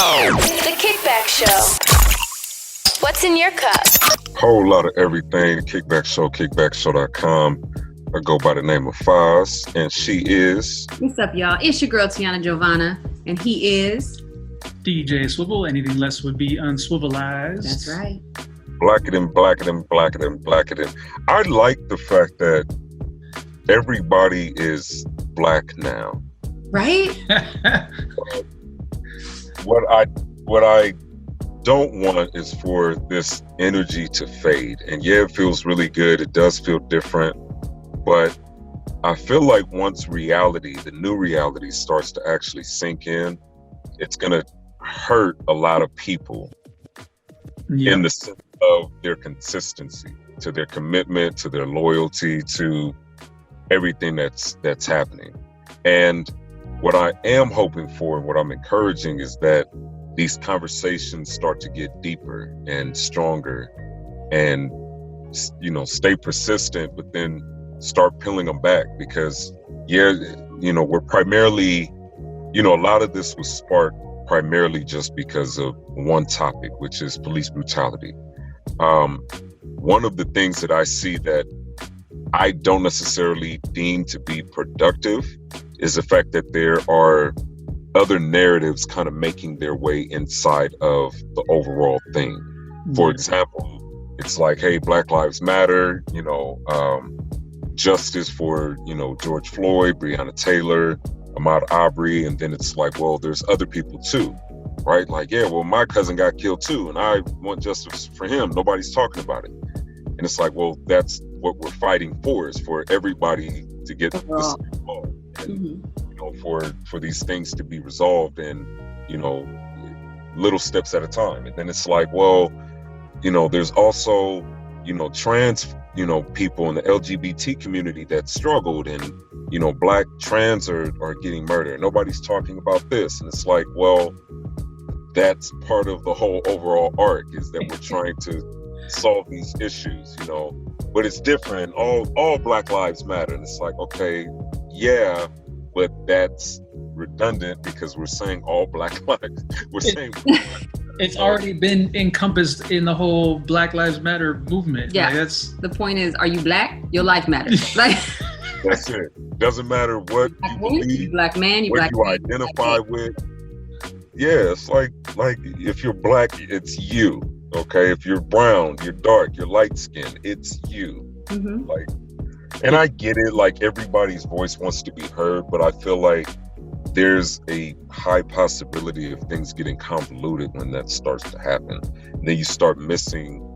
The Kickback Show. What's in your cup? Whole lot of everything. Kickback Show, kickbackshow.com. I go by the name of Foz, and she is... What's up, y'all? It's your girl, Tiana Giovanna, and he is... DJ Swivel. Anything less would be unswivelized. That's right. Blackening. I like the fact that everybody is black now. Right? What I don't want is for this energy to fade. And yeah, it feels really good. It does feel different. But I feel like once reality, the new reality starts to actually sink in, it's going to hurt a lot of people in the sense of their consistency, to their commitment, to their loyalty, to everything that's happening. And what I am hoping for and what I'm encouraging is that these conversations start to get deeper and stronger and, stay persistent, but then start peeling them back because, we're primarily, a lot of this was sparked primarily just because of one topic, which is police brutality. One of the things that I see that I don't necessarily deem to be productive is the fact that there are other narratives kind of making their way inside of the overall thing. For example, it's like, hey, Black Lives Matter, justice for, George Floyd, Breonna Taylor, Ahmaud Arbery, and then it's like, well, there's other people too, right? Like, yeah, well, my cousin got killed too, and I want justice for him. Nobody's talking about it. And it's like, well, that's what we're fighting for, is for everybody to get this involved. And, for these things to be resolved and, little steps at a time. And then it's like, well, there's also, trans, people in the LGBT community that struggled and, Black trans are getting murdered. Nobody's talking about this. And it's like, well, that's part of the whole overall arc, is that we're trying to solve these issues, but it's different. All Black Lives Matter. And it's like, okay, yeah, but that's redundant because we're saying all Black lives. We're saying it's already been encompassed in the whole Black Lives Matter movement. Yeah, like the point is, are you Black? Your life matters. Like, that's it. Doesn't matter what you believe, Black man, what you identify with. Yeah, it's like if you're Black, it's you. Okay, if you're brown, you're dark, you're light skinned, it's you. Like, and I get it, like everybody's voice wants to be heard, but I feel like there's a high possibility of things getting convoluted when that starts to happen. And then you start missing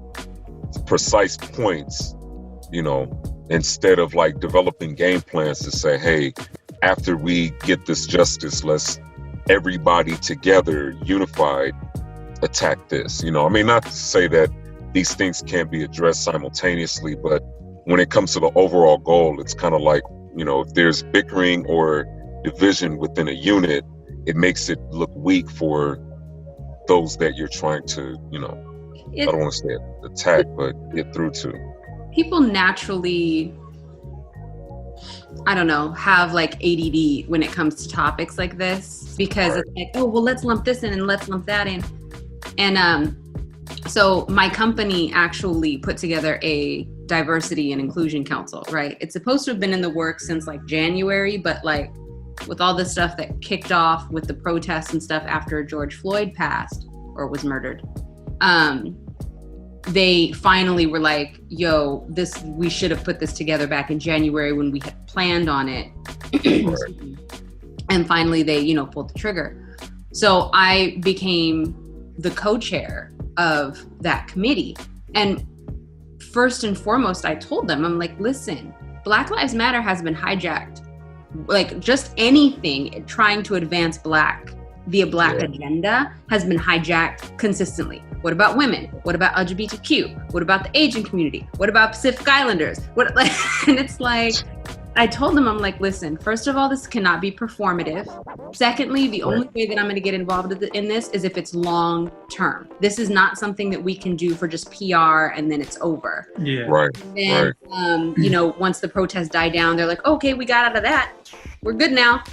precise points, instead of like developing game plans to say, hey, after we get this justice, let's everybody together, unified, attack this. Not to say that these things can't be addressed simultaneously, but when it comes to the overall goal, it's kind of like, if there's bickering or division within a unit, it makes it look weak for those that you're trying to, I don't want to say attack, but get through to. People naturally, I don't know, have like ADD when it comes to topics like this, because It's like, oh, well, let's lump this in and let's lump that in. And so my company actually put together a diversity and inclusion council, right? It's supposed to have been in the works since like January, but like with all the stuff that kicked off with the protests and stuff after George Floyd passed or was murdered, they finally were like, yo, we should have put this together back in January when we had planned on it. And finally they, pulled the trigger. So I became the co-chair of that committee. And first and foremost, I told them, I'm like, listen, Black Lives Matter has been hijacked. Like just anything trying to advance Black via Black agenda has been hijacked consistently. What about women? What about LGBTQ? What about the Asian community? What about Pacific Islanders? And it's like, I told them, I'm like, listen, first of all, this cannot be performative. Secondly, the only way that I'm going to get involved in this is if it's long term. This is not something that we can do for just PR and then it's over. Yeah. Right. And, once the protests die down, they're like, okay, we got out of that. We're good now.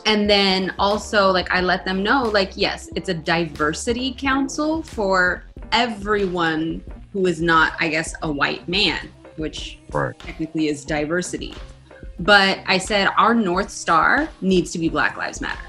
And then also, like, I let them know, like, yes, it's a diversity council for everyone who is not, I guess, a white man, which technically is diversity. But I said our North Star needs to be Black Lives Matter.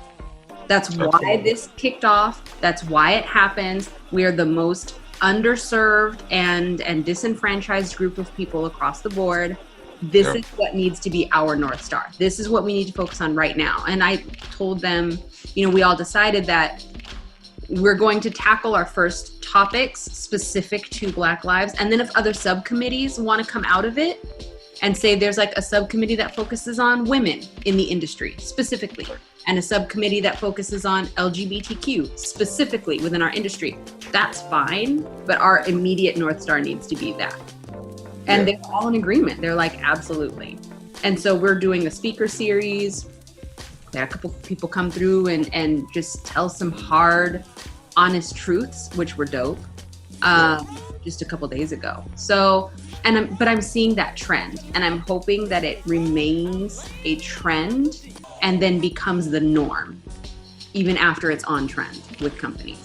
That's why this kicked off. That's why it happens. We are the most underserved and disenfranchised group of people across the board. This is what needs to be our North Star. This is what we need to focus on right now. And I told them, you know, we all decided that we're going to tackle our first topics specific to Black lives. And then if other subcommittees want to come out of it and say there's like a subcommittee that focuses on women in the industry specifically, and a subcommittee that focuses on LGBTQ specifically within our industry, that's fine. But our immediate North Star needs to be that. And they're all in agreement. They're like, absolutely. And so we're doing a speaker series. We had a couple people come through and just tell some hard, honest truths, which were dope, just a couple days ago. So, but I'm seeing that trend, and I'm hoping that it remains a trend and then becomes the norm, even after it's on trend with companies.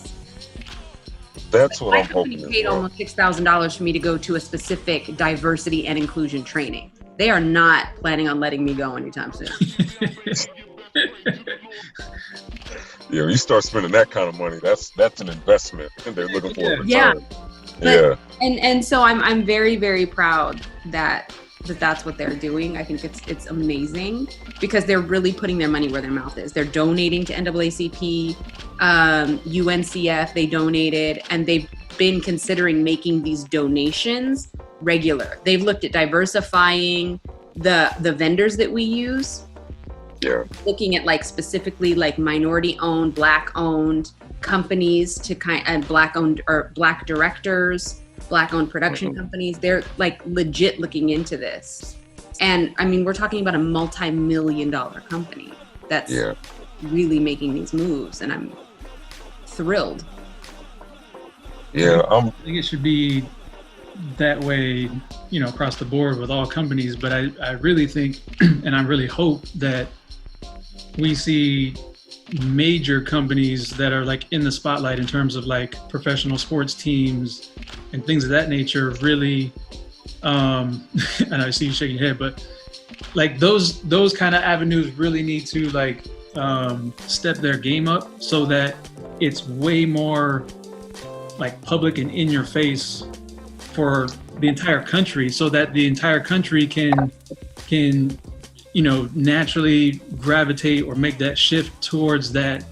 That's what I'm hoping. My company paid almost $6,000 for me to go to a specific diversity and inclusion training. They are not planning on letting me go anytime soon. Yeah, you start spending that kind of money, that's an investment, and they're looking for a return. And so I'm very, very proud that that's what they're doing. I think it's amazing because they're really putting their money where their mouth is. They're donating to NAACP, UNCF, they donated, and they've been considering making these donations regular. They've looked at diversifying the vendors that we use. Yeah. Looking at like specifically like minority owned, Black owned companies and Black owned or Black directors, Black owned production companies. They're like legit looking into this. And I mean, we're talking about a multi-million-dollar company that's really making these moves, and I'm thrilled. Yeah, I think it should be that way, you know, across the board with all companies. But I really think, and I really hope that we see major companies that are like in the spotlight in terms of like professional sports teams and things of that nature really, and I see you shaking your head, but like those kind of avenues really need to like step their game up so that it's way more like public and in your face for the entire country, so that the entire country can you know, naturally gravitate or make that shift towards that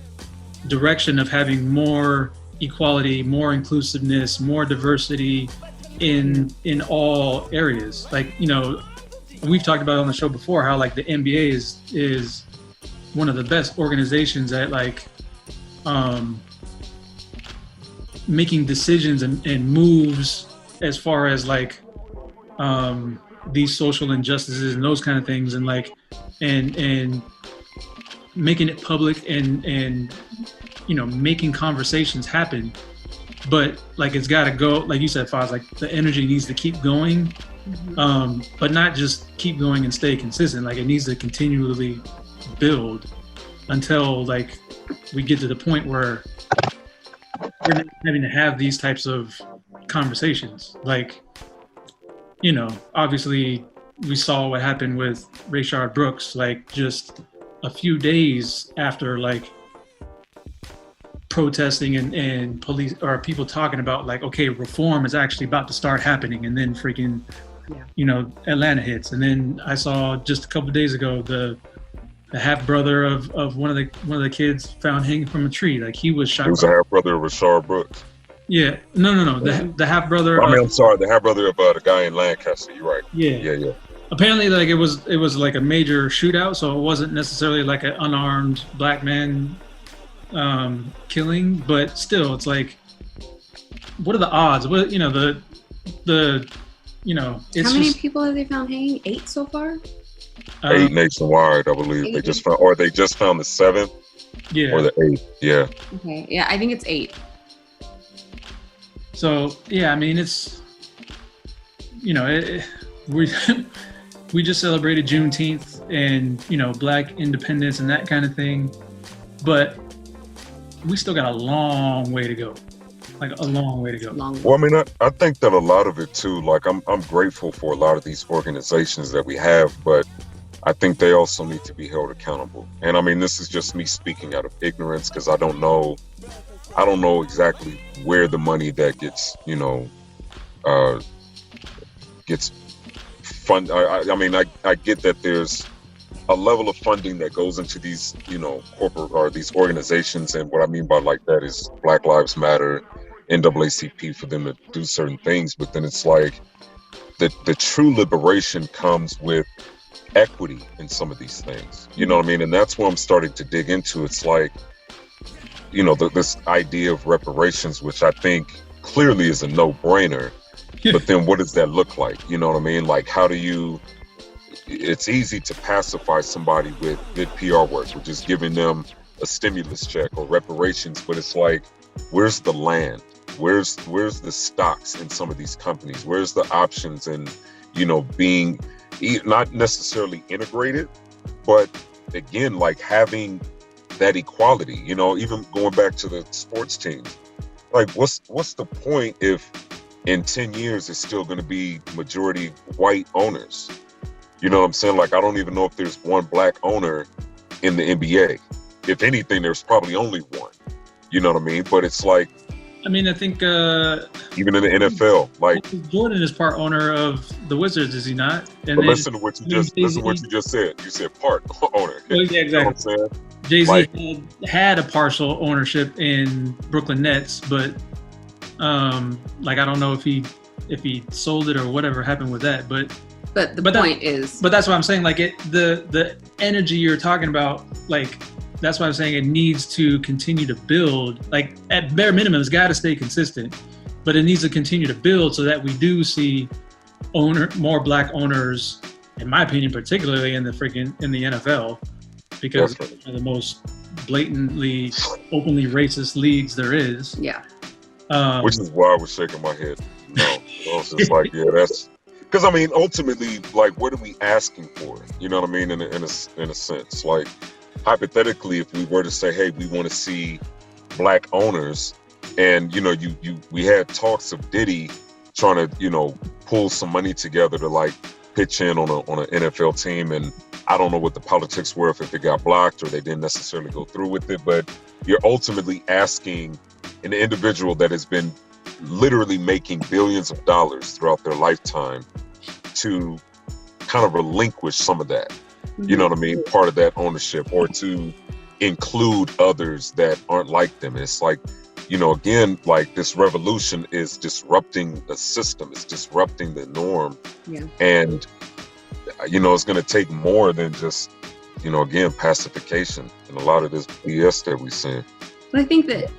direction of having more equality, more inclusiveness, more diversity in all areas. Like, you know, we've talked about on the show before how like the NBA is one of the best organizations at like making decisions and moves as far as like these social injustices and those kind of things, and like and making it public and you know, making conversations happen. But like it's got to go, like you said, Foz, like the energy needs to keep going, but not just keep going and stay consistent. Like it needs to continually build until like we get to the point where we're not having to have these types of conversations. Like, you know, obviously we saw what happened with Rayshard Brooks, like just a few days after like protesting and police or people talking about like, okay, reform is actually about to start happening, and then freaking, you know, Atlanta hits. And then I saw just a couple of days ago the half brother of one of the kids found hanging from a tree. Like he was shot. He was a half brother of Rayshard Brooks. Yeah, no. The half brother. I mean, I'm sorry, the half brother of the guy in Lancaster. You're right. Yeah. Apparently, like it was like a major shootout, so it wasn't necessarily like an unarmed black man killing, but still, it's like, what are the odds? What, you know, the you know, it's how many people have they found hanging? 8 so far. 8 nationwide, I believe. They just found the 7th. Yeah. Or the 8th. Yeah. Okay. Yeah, I think it's 8. So yeah, I mean, it's, you know, we just celebrated Juneteenth and, you know, Black independence and that kind of thing. But we still got a long way to go. Like a long way to go. Well, I mean, I think that a lot of it too, like I'm grateful for a lot of these organizations that we have, but I think they also need to be held accountable. And I mean, this is just me speaking out of ignorance because I don't know exactly where the money that gets, you know, gets fund. I mean, I get that there's a level of funding that goes into these, you know, corporate or these organizations. And what I mean by like that is Black Lives Matter, NAACP, for them to do certain things. But then it's like the true liberation comes with equity in some of these things. You know what I mean? And that's what I'm starting to dig into. It's like, you know, this idea of reparations, which I think clearly is a no-brainer. But then what does that look like? You know what I mean? Like, how do you... It's easy to pacify somebody with good PR work, or just giving them a stimulus check or reparations, but it's like, where's the land? Where's the stocks in some of these companies? Where's the options and, you know, being not necessarily integrated, but again, like having that equality, you know, even going back to the sports teams, like what's the point if in 10 years it's still going to be majority white owners? You know what I'm saying? Like, I don't even know if there's one Black owner in the NBA. If anything, there's probably only one. You know what I mean? But it's like, I mean, I think even in the NFL, like Jordan is part owner of the Wizards, is he not? And but listen to what you just said. You said part owner. Well, yeah, exactly. You know what I'm saying? Jay-Z Like, had a partial ownership in Brooklyn Nets, but like I don't know if he sold it or whatever happened with that. But the point is, but that's what I'm saying. Like the energy you're talking about, like. That's why I'm saying it needs to continue to build. Like at bare minimum, it's got to stay consistent, but it needs to continue to build so that we do see more Black owners, in my opinion, particularly in the NFL, because it's one of the most blatantly, openly racist leagues there is. Yeah. Which is why I was shaking my head. No, I was just like, yeah, that's because I mean, ultimately, like, what are we asking for? You know what I mean? In a sense, like. Hypothetically, if we were to say, hey, we want to see Black owners, and, you know, we had talks of Diddy trying to, you know, pull some money together to like pitch in on an NFL team. And I don't know what the politics were, if it got blocked or they didn't necessarily go through with it. But you're ultimately asking an individual that has been literally making billions of dollars throughout their lifetime to kind of relinquish some of that. You know what I mean? Part of that ownership, or to include others that aren't like them. It's like, you know, again, like this revolution is disrupting the system. It's disrupting the norm. Yeah. And, you know, it's going to take more than just, you know, again, pacification and a lot of this BS that we're seeing. But I think that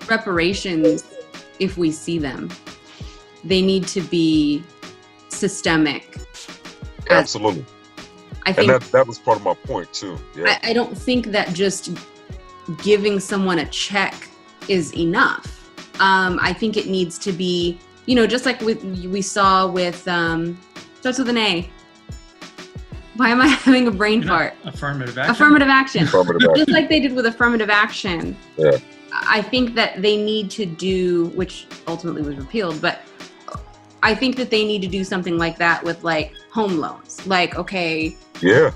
reparations, if we see them, they need to be systemic. Absolutely. I think, and that was part of my point too. Yeah. I don't think that just giving someone a check is enough. I think it needs to be, you know, just like we saw with starts with an A. Why am I having a brain fart? Affirmative action. Affirmative action. Just like they did with affirmative action. Yeah. I think that they need to do, which ultimately was repealed, but I think that they need to do something like that with like home loans. Like, okay, yeah,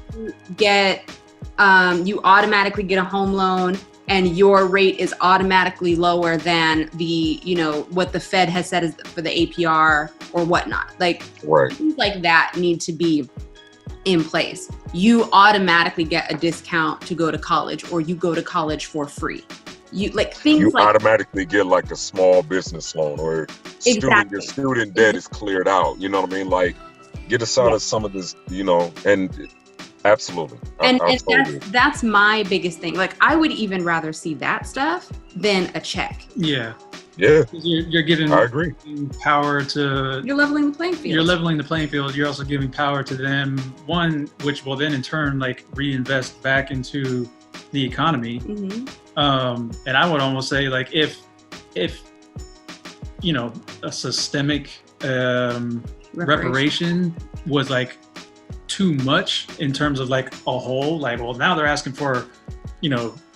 you automatically get a home loan and your rate is automatically lower than the, you know, what the Fed has said is for the APR or whatnot. Like things like that need to be in place. You automatically get a discount to go to college, or you go to college for free. You automatically get like a small business loan, or your student debt is cleared out. You know what I mean? Like, get us out of some of this, you know, and absolutely. And that's my biggest thing. Like, I would even rather see that stuff than a check. Yeah. Yeah. You're giving I agree. power to... You're leveling the playing field. You're leveling the playing field. You're also giving power to them, one, which will then in turn, like, reinvest back into the economy. Mm-hmm. And I would almost say, like, if you know, a systemic reparation was like too much in terms of like a whole, like, well, now they're asking for,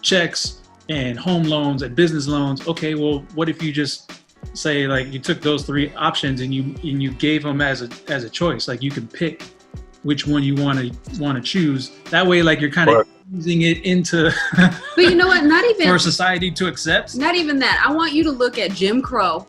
checks and home loans and business loans. Okay, well, what if you just say like you took those three options and you gave them as a choice, like you can pick which one you want to choose. That way, like you're kind of using it into but you know what, not even for society to accept. Not even that. I want you to look at Jim Crow.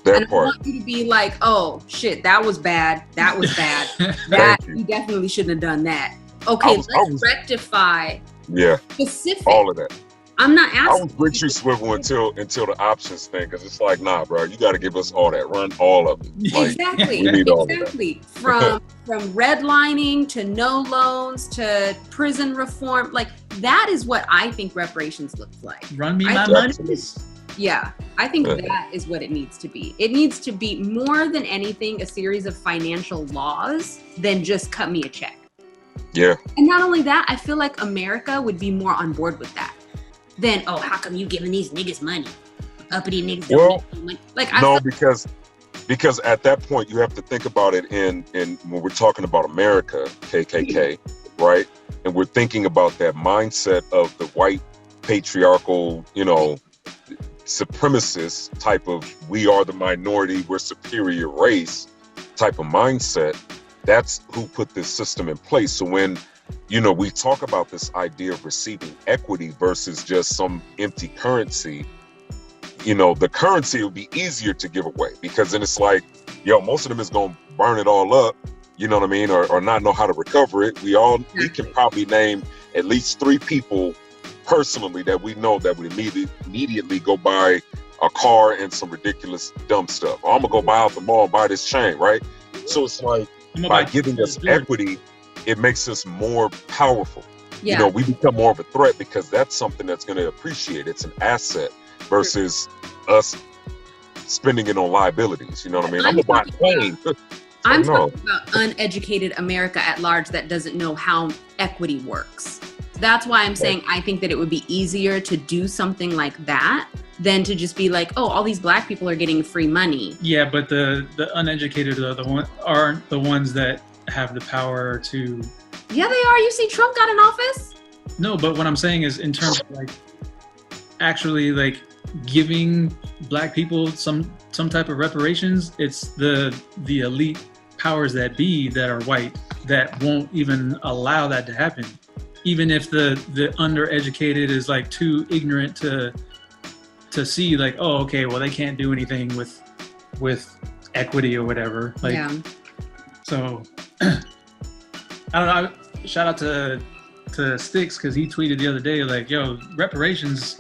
That and part. I want you to be like, oh shit, that was bad. That was bad. That you definitely shouldn't have done that. Okay, let's rectify. Yeah. Specific. All of that. I'm not asking. I was with you, Swivel, until the options thing, because it's like, nah, bro, you got to give us all that. Run all of it. Like, exactly. We need all of that. Exactly. From redlining to no loans to prison reform, like that is what I think reparations looks like. Run me my money. Yeah, I think that is what it needs to be. It needs to be more than anything a series of financial laws than just cut me a check. Yeah. And not only that, I feel like America would be more on board with that than, oh, how come you giving these niggas money? Uppity niggas. Well, money. Like, because at that point you have to think about it in when we're talking about America, KKK, right? And we're thinking about that mindset of the white patriarchal, supremacist type of we are the minority, we're superior race type of mindset. That's who put this system in place. So when we talk about this idea of receiving equity versus just some empty currency, the currency will be easier to give away, because then it's like, most of them is going to burn it all up, you know what I mean, or not know how to recover it. We can probably name at least 3 people personally that we know that would immediately go buy a car and some ridiculous dumb stuff. Or I'm gonna go buy out the mall and buy this chain, right? So it's like, by giving us equity, it makes us more powerful. Yeah. We become more of a threat because that's something that's going to appreciate. It's an asset versus us spending it on liabilities. You know what I mean? I'm going to buy a plane. I'm talking about uneducated America at large that doesn't know how equity works. That's why I'm saying I think that it would be easier to do something like that than to just be like, oh, all these black people are getting free money. Yeah, but the uneducated aren't the ones that have the power to. Yeah, they are. You see Trump got in office? No, but what I'm saying is in terms of like actually like giving black people some type of reparations, it's the elite powers that be that are white that won't even allow that to happen. Even if the undereducated is like too ignorant to see like, oh, okay, well, they can't do anything with equity or whatever. Like, yeah. So I don't know. Shout out to Sticks, because he tweeted the other day like, yo, reparations,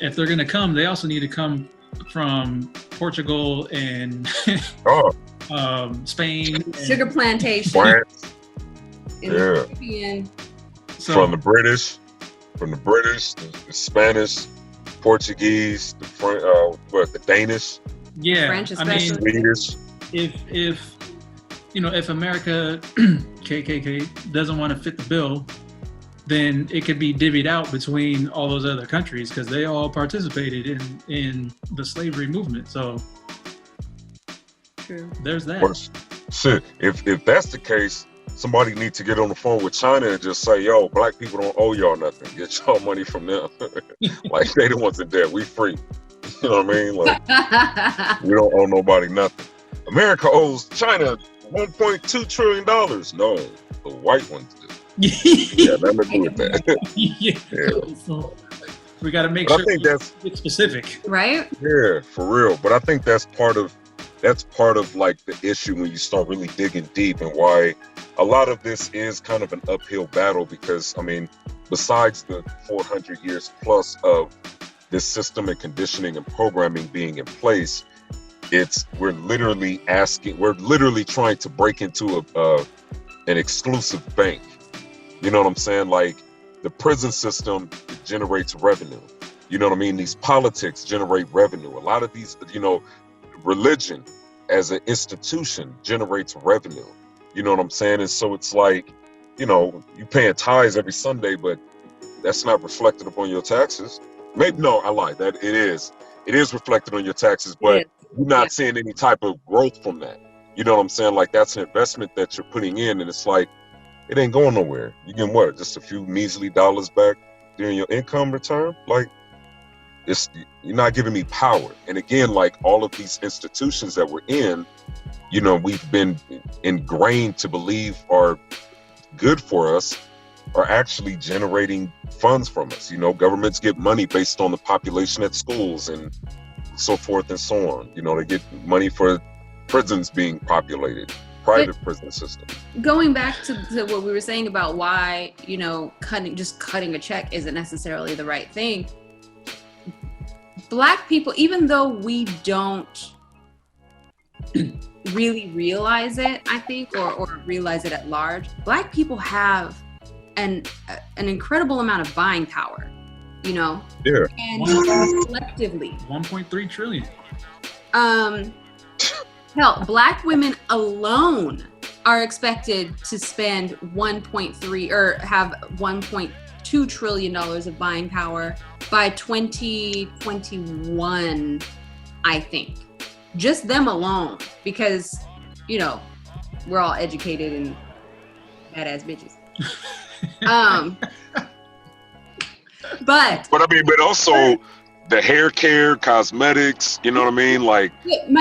if they're gonna come, they also need to come from Portugal and Spain, sugar plantation, France. Yeah. From the British, the Spanish, Portuguese, the Danish. Yeah, French, especially. Swedish. If America, KKK, doesn't want to fit the bill, then it could be divvied out between all those other countries because they all participated in the slavery movement. So true. There's that. Well, shit, if that's the case, somebody needs to get on the phone with China and just say, yo, black people don't owe y'all nothing. Get y'all money from them. Like, they the ones in debt. We free. You know what I mean? Like, we don't owe nobody nothing. America owes China $1.2 trillion. No, the white ones do. Yeah, nothing to do with that. Yeah. So we got to make sure it's specific. Right? Yeah, for real. But I think that's part of like the issue when you start really digging deep, and why a lot of this is kind of an uphill battle, because I mean, besides the 400 years plus of this system and conditioning and programming being in place, we're literally trying to break into an exclusive bank. You know what I'm saying? Like, the prison system generates revenue. You know what I mean? These politics generate revenue. A lot of these, religion as an institution generates revenue. You know what I'm saying? And so it's like, you paying tithes every Sunday, but that's not reflected upon your taxes. Maybe, no, I lied. That it is reflected on your taxes, but you're not seeing any type of growth from that. You know what I'm saying? Like, that's an investment that you're putting in, and it's like, it ain't going nowhere. You get what? Just a few measly dollars back during your income return? Like, you're not giving me power. And again, like, all of these institutions that we're in, you know, we've been ingrained to believe are good for us, are actually generating funds from us. You know, governments get money based on the population at schools and so forth and so on. You know, they get money for prisons being populated, private prison system. Going back to what we were saying about why, you know, cutting a check isn't necessarily the right thing. Black people, even though we don't really realize it, I think, or realize it at large, Black people have an incredible amount of buying power, you know? Yeah. And collectively. 1.3 trillion. Hell, Black women alone are expected to spend 1.3 or have 1.2 trillion dollars of buying power by 2021, I think. Just them alone, because, you know, we're all educated and badass bitches. But I mean, but also the hair care, cosmetics, you know what I mean? Like,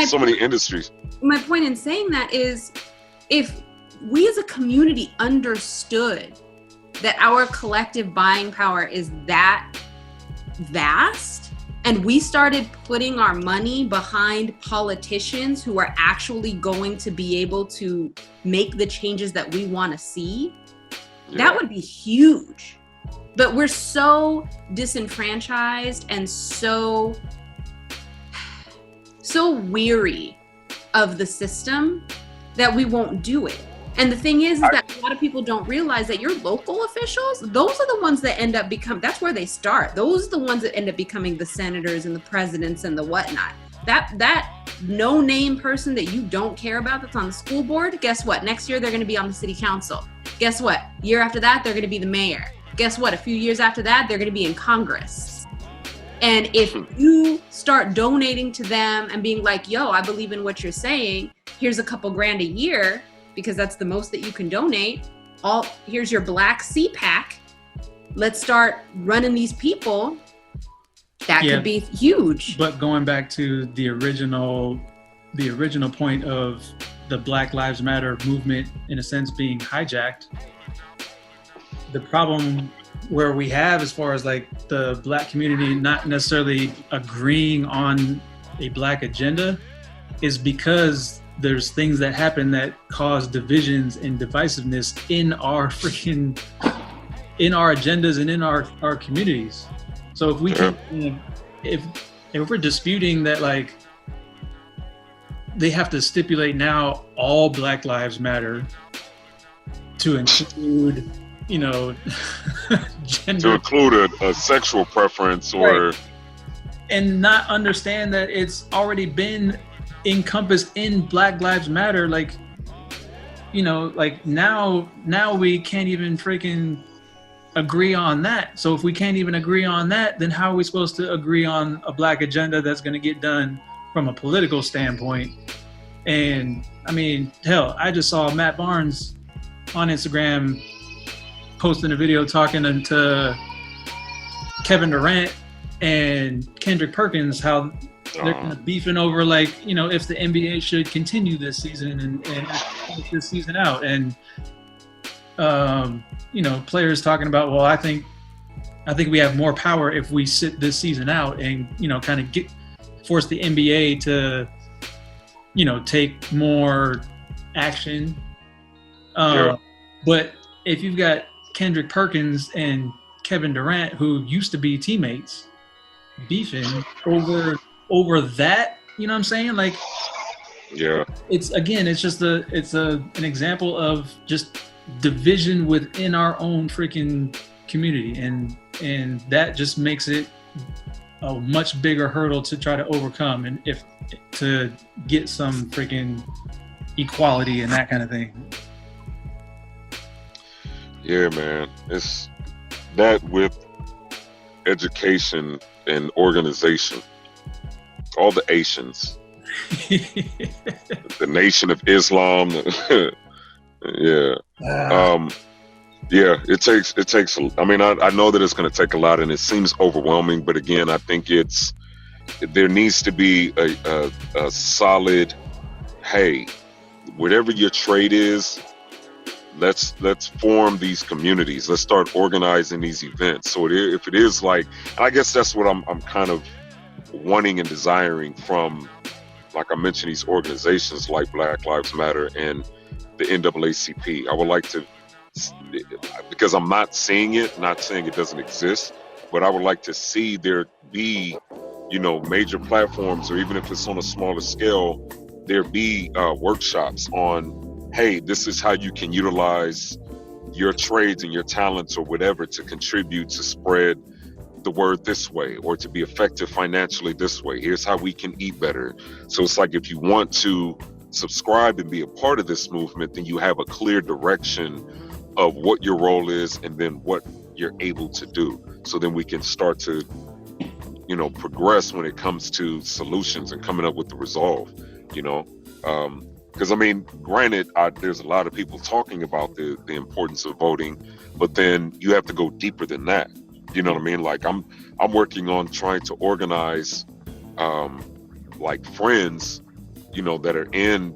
so many industries. My point in saying that is, if we as a community understood that our collective buying power is that vast, and we started putting our money behind politicians who are actually going to be able to make the changes that we want to see, that would be huge. But we're so disenfranchised and so weary of the system that we won't do it. And the thing is that a lot of people don't realize that your local officials, those are the ones that end up that's where they start. Those are the ones that end up becoming the senators and the presidents and the whatnot. That no-name person that you don't care about that's on the school board, guess what? Next year, they're going to be on the city council. Guess what? Year after that, they're going to be the mayor. Guess what? A few years after that, they're going to be in Congress. And if you start donating to them and being like, yo, I believe in what you're saying, here's a couple grand a year, because that's the most that you can donate. Here's your Black CPAC. Let's start running these people. That could be huge. But going back to the original point of the Black Lives Matter movement, in a sense, being hijacked, the problem where we have, as far as like the Black community not necessarily agreeing on a Black agenda, is because there's things that happen that cause divisions and divisiveness in our agendas and in our communities. So if we can, if we're disputing that, like, they have to stipulate now all Black Lives Matter to include, you know, gender, to include a sexual preference, or and not understand that it's already been encompassed in Black Lives Matter. Like, you know, like now we can't even freaking agree on that. So if we can't even agree on that, then how are we supposed to agree on a Black agenda that's going to get done from a political standpoint? And I mean, hell, I just saw Matt Barnes on Instagram posting a video talking to Kevin Durant and Kendrick Perkins, how they're kind of beefing over, like, you know, if the NBA should continue this season and finish this season out. And you know, players talking about, well, I think we have more power if we sit this season out and, you know, kind of force the NBA to, you know, take more action. But if you've got Kendrick Perkins and Kevin Durant, who used to be teammates, beefing over that, you know what I'm saying? Like, it's just an example of just division within our own freaking community, and that just makes it a much bigger hurdle to try to overcome, and if to get some freaking equality and that kind of thing. Yeah, man, it's that with education and organization, all the Asians, the Nation of Islam. Yeah. Yeah, it takes, I mean, I know that it's going to take a lot, and it seems overwhelming, but again, I think there needs to be a solid, hey, whatever your trade is, let's form these communities. Let's start organizing these events. So if it is like, and I guess that's what I'm kind of wanting and desiring from, like I mentioned, these organizations like Black Lives Matter and the NAACP. I would like to, because I'm not saying it doesn't exist, but I would like to see there be, major platforms, or even if it's on a smaller scale, there be workshops on, hey, this is how you can utilize your trades and your talents or whatever to contribute to spread the word this way, or to be effective financially this way. Here's how we can eat better. So it's like, if you want to subscribe and be a part of this movement, then you have a clear direction of what your role is and then what you're able to do. So then we can start to, progress when it comes to solutions and coming up with the resolve, because I mean, granted, there's a lot of people talking about the importance of voting, but then you have to go deeper than that. You know what I mean? Like I'm working on trying to organize, like friends, that are in,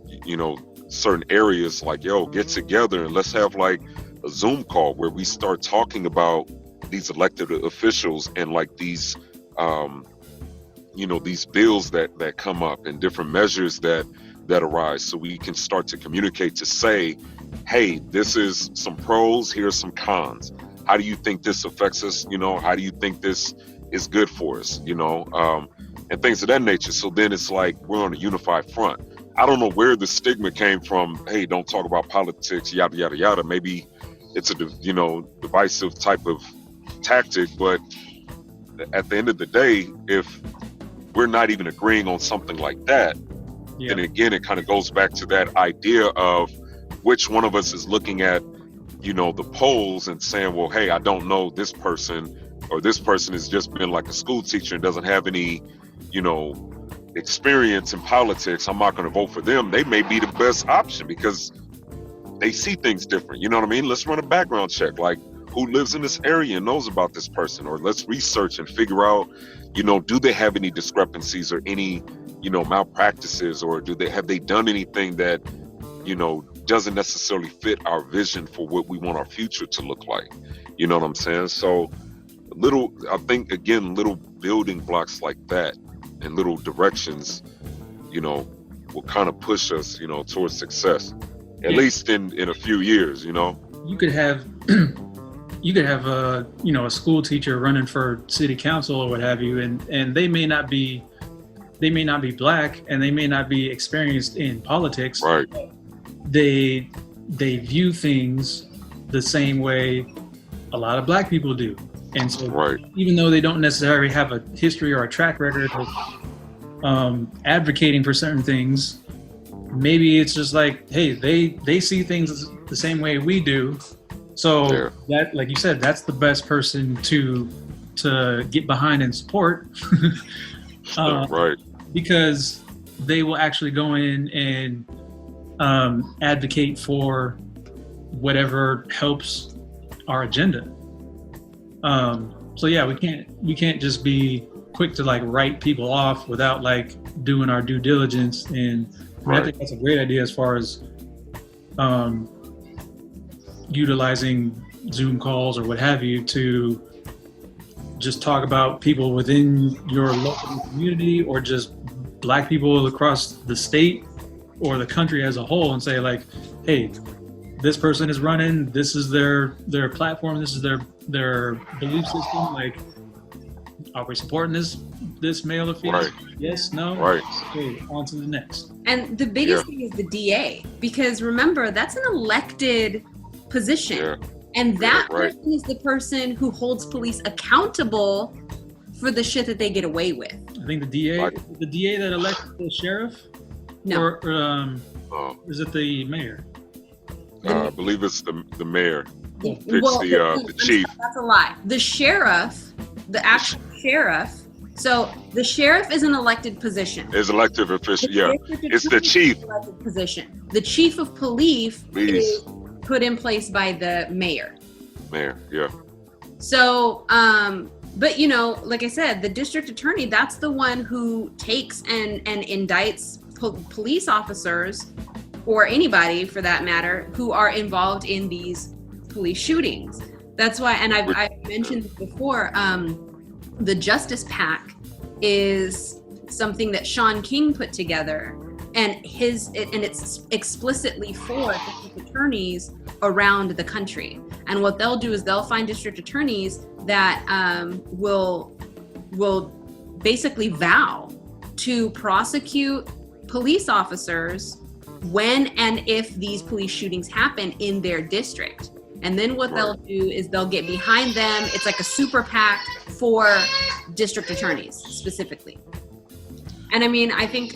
certain areas, like, yo, get together and let's have like a Zoom call where we start talking about these elected officials and like these, these bills that come up and different measures that arise, so we can start to communicate to say, hey, this is some pros, here's some cons. How do you think this affects us? How do you think this is good for us? And things of that nature. So then it's like we're on a unified front. I don't know where the stigma came from. Hey, don't talk about politics, yada, yada, yada. Maybe it's a, divisive type of tactic. But at the end of the day, if we're not even agreeing on something like that, then again, it kind of goes back to that idea of which one of us is looking at, the polls and saying, well, hey, I don't know this person, or this person has just been like a school teacher and doesn't have any, experience in politics. I'm not going to vote for them. They may be the best option because they see things different. You know what I mean? Let's run a background check. Like, who lives in this area and knows about this person? Or let's research and figure out, do they have any discrepancies or any, malpractices, or have they done anything that, doesn't necessarily fit our vision for what we want our future to look like? You know what I'm saying? So I think, again, little building blocks like that and little directions, will kind of push us, towards success, at least in a few years, You could have a school teacher running for city council or what have you, and they may not be black, and they may not be experienced in politics. Right. They view things the same way a lot of black people do. And so even though they don't necessarily have a history or a track record of advocating for certain things, maybe it's just like, hey, they see things the same way we do. So that, like you said, that's the best person to get behind and support. Because they will actually go in and advocate for whatever helps our agenda. So yeah, we can't just be quick to like write people off without like doing our due diligence. And I think that's a great idea as far as utilizing Zoom calls or what have you to just talk about people within your local community, or just black people across the state or the country as a whole, and say like, hey, this person is running, this is their platform, this is their belief system, like, are we supporting this male or female? Yes, no? Okay, on to the next. And the biggest thing is the DA, because remember, that's an elected position. And that person is the person who holds police accountable for the shit that they get away with. I think the DA that elected the sheriff? No. Or is it the mayor? I believe it's the mayor. The chief. That's a lie. The sheriff, the actual sheriff, So the sheriff is an elected position. Is elected official. Yeah, it's the chief position. The chief of police is put in place by the mayor. Mayor, yeah. So, but like I said, the district attorney, that's the one who takes and indicts police officers, or anybody for that matter, who are involved in these police shootings. That's why, and I've mentioned this before, the Justice PAC is something that Sean King put together, and it's explicitly for district attorneys around the country. And what they'll do is they'll find district attorneys that will basically vow to prosecute police officers when and if these police shootings happen in their district. And then what they'll do is they'll get behind them. It's like a super PAC for district attorneys specifically. And I mean, I think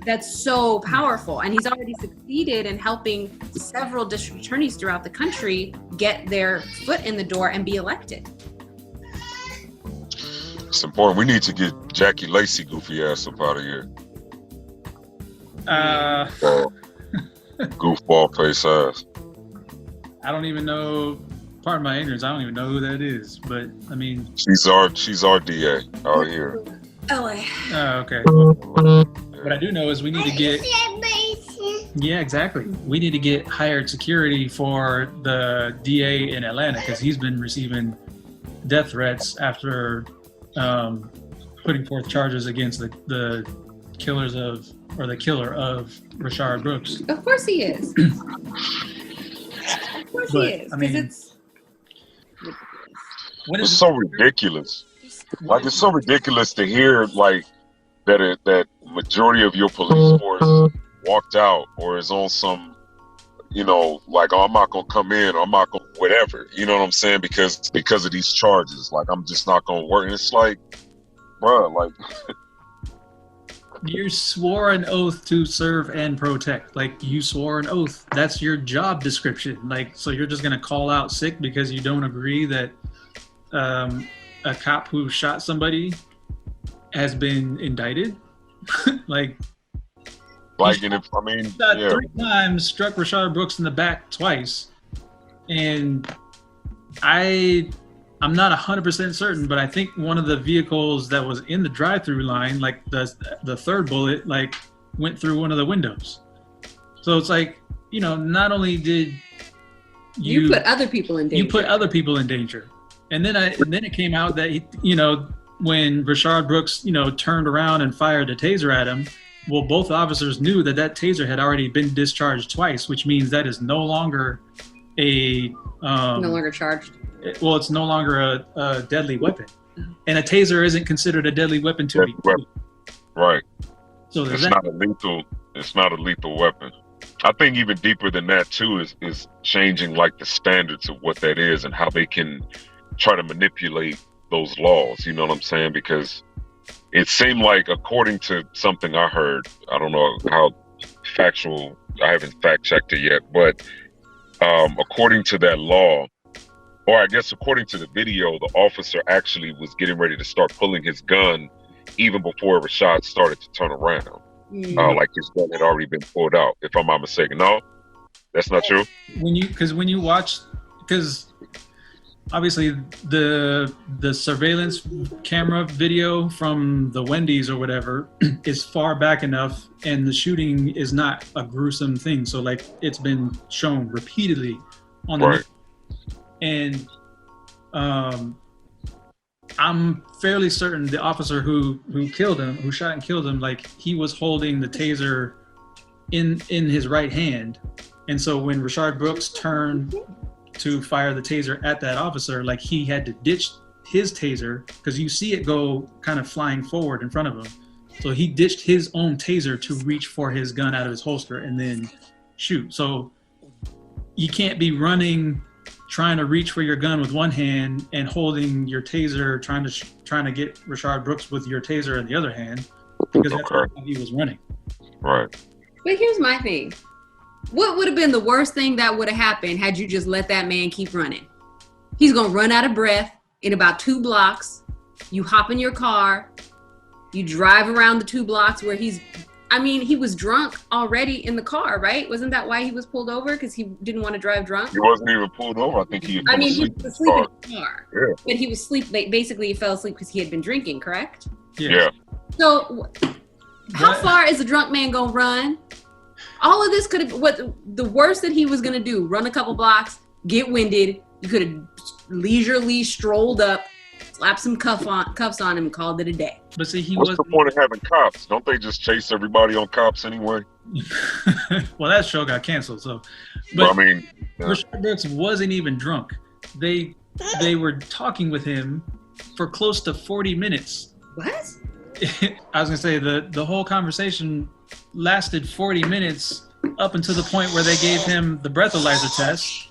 that's so powerful. And he's already succeeded in helping several district attorneys throughout the country get their foot in the door and be elected. It's important. We need to get Jackie Lacey goofy ass up out of here. Goofball face ass. I don't even know. Pardon my ignorance. I don't even know who that is. But I mean, she's our DA out here. LA. Oh, okay. What I do know is we need to get. Yeah, exactly. We need to get hired security for the DA in Atlanta, because he's been receiving death threats after putting forth charges against the killer of Rashard Brooks. Of course he is. Of course he is. I mean, it's so ridiculous. Like, it's so ridiculous to hear like that majority of your police force walked out or is on some, like, oh, I'm not gonna come in, or I'm not gonna whatever. You know what I'm saying? Because of these charges, like, I'm just not gonna work. And it's like, bruh, like. You swore an oath to serve and protect. Like, you swore an oath. That's your job description. Like, so you're just gonna call out sick because you don't agree that a cop who shot somebody has been indicted? Like, and if, I mean, shot 3 times, struck Rashard Brooks in the back twice, and I'm not 100% certain, but I think one of the vehicles that was in the drive-through line, like the third bullet, like, went through one of the windows. So it's like, not only did you put other people in danger. You put other people in danger. And then it came out that, when Rashard Brooks, turned around and fired a taser at him, well, both officers knew that taser had already been discharged twice, which means that is no longer no longer charged. Well, it's no longer a deadly weapon, and a taser isn't considered a deadly weapon to be. Right. So it's not a lethal. It's not a lethal weapon. I think even deeper than that too is changing like the standards of what that is and how they can try to manipulate those laws. You know what I'm saying? Because it seemed like, according to something I heard, I don't know how factual. I haven't fact checked it yet, but according to that law. Or I guess according to the video, the officer actually was getting ready to start pulling his gun even before Rashad started to turn around. Like his gun had already been pulled out, if I'm not mistaken. No, that's not true. When you watch, because obviously the surveillance camera video from the Wendy's or whatever is far back enough, and the shooting is not a gruesome thing. So like, it's been shown repeatedly on the news. And I'm fairly certain the officer who shot and killed him, like, he was holding the taser in his right hand. And so when Rashard Brooks turned to fire the taser at that officer, like, he had to ditch his taser, because you see it go kind of flying forward in front of him. So he ditched his own taser to reach for his gun out of his holster and then shoot. So you can't be running, trying to reach for your gun with one hand and holding your taser, trying to get Rashard Brooks with your taser in the other hand, because that's how he was running. Right. But here's my thing. What would have been the worst thing that would have happened had you just let that man keep running? He's going to run out of breath in about 2 blocks. You hop in your car, You drive around the 2 blocks where he was drunk already in the car, right? Wasn't that why he was pulled over? Because he didn't want to drive drunk? He wasn't even pulled over. I think he he was asleep in the car. Yeah. But he was basically he fell asleep because he had been drinking, correct? Yeah. So how far is a drunk man gonna run? All of this could have, what the worst that he was gonna do, run a couple blocks, get winded. You could have leisurely strolled up, slapped some cuffs on him and called it a day. But see, what's the point of having cops? Don't they just chase everybody on cops anyway? Well, that show got canceled. So, but I mean, Rashard Brooks wasn't even drunk. They were talking with him for close to 40 minutes. What? I was gonna say the whole conversation lasted 40 minutes up until the point where they gave him the breathalyzer test.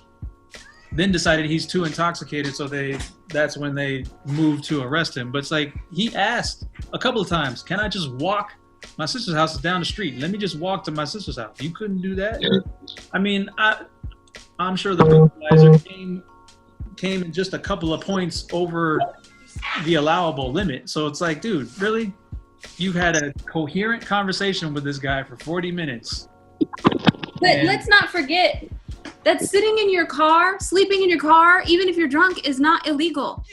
Then decided he's too intoxicated, so that's when they moved to arrest him. But it's like, he asked a couple of times, can I just walk? My sister's house is down the street. Let me just walk to my sister's house. You couldn't do that? Yeah. I mean, I'm sure the breathalyzer came in just a couple of points over the allowable limit. So it's like, dude, really? You've had a coherent conversation with this guy for 40 minutes. But let's not forget that sitting in your car, sleeping in your car, even if you're drunk, is not illegal.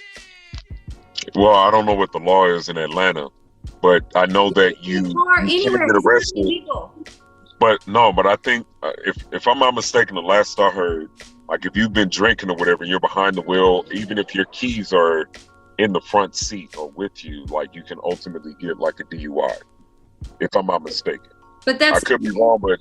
Well, I don't know what the law is in Atlanta, but I know that you can't get arrested. But I think if I'm not mistaken, the last I heard, like if you've been drinking or whatever, and you're behind the wheel, even if your keys are in the front seat or with you, like you can ultimately get like a DUI, if I'm not mistaken. But I could be wrong, but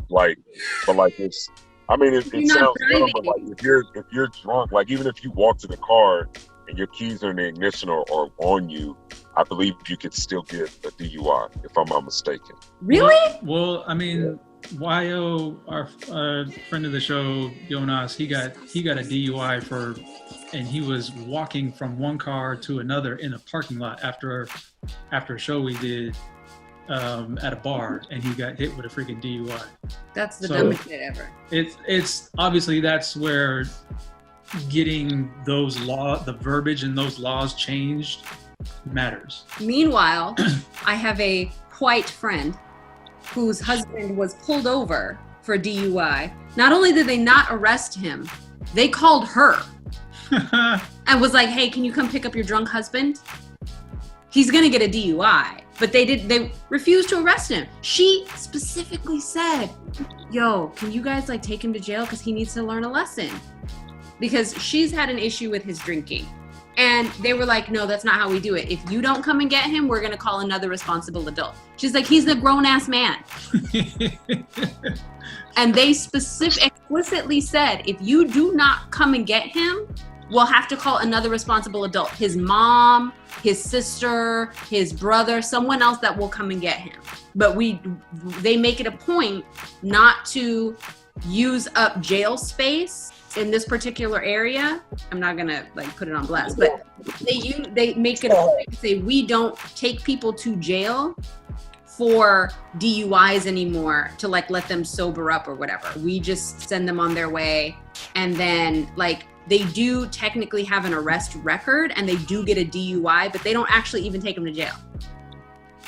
it's. I mean, it sounds dumb, but like if you're drunk, like even if you walk to the car and your keys are in the ignition or on you, I believe you could still get a DUI, if I'm not mistaken. Really? Well, I mean, YO, our friend of the show, Jonas, he got a DUI and he was walking from one car to another in a parking lot after a show we did at a bar, and he got hit with a freaking DUI. That's the dumbest shit ever. It's obviously that's where getting the verbiage in those laws changed matters. Meanwhile, I have a white friend whose husband was pulled over for DUI. Not only did they not arrest him, they called her and was like, hey, can you come pick up your drunk husband? He's gonna get a DUI. But they refused to arrest him. She specifically said, yo, can you guys like take him to jail because he needs to learn a lesson? Because she's had an issue with his drinking. And they were like, no, that's not how we do it. If you don't come and get him, we're gonna call another responsible adult. She's like, he's a grown-ass man. And they explicitly said, if you do not come and get him, we'll have to call another responsible adult. His mom, his sister, his brother, someone else that will come and get him. But they make it a point not to use up jail space in this particular area. I'm not gonna like put it on blast, but they make it a point to say we don't take people to jail for DUIs anymore to like let them sober up or whatever. We just send them on their way, and then like they do technically have an arrest record and they do get a DUI, but they don't actually even take them to jail.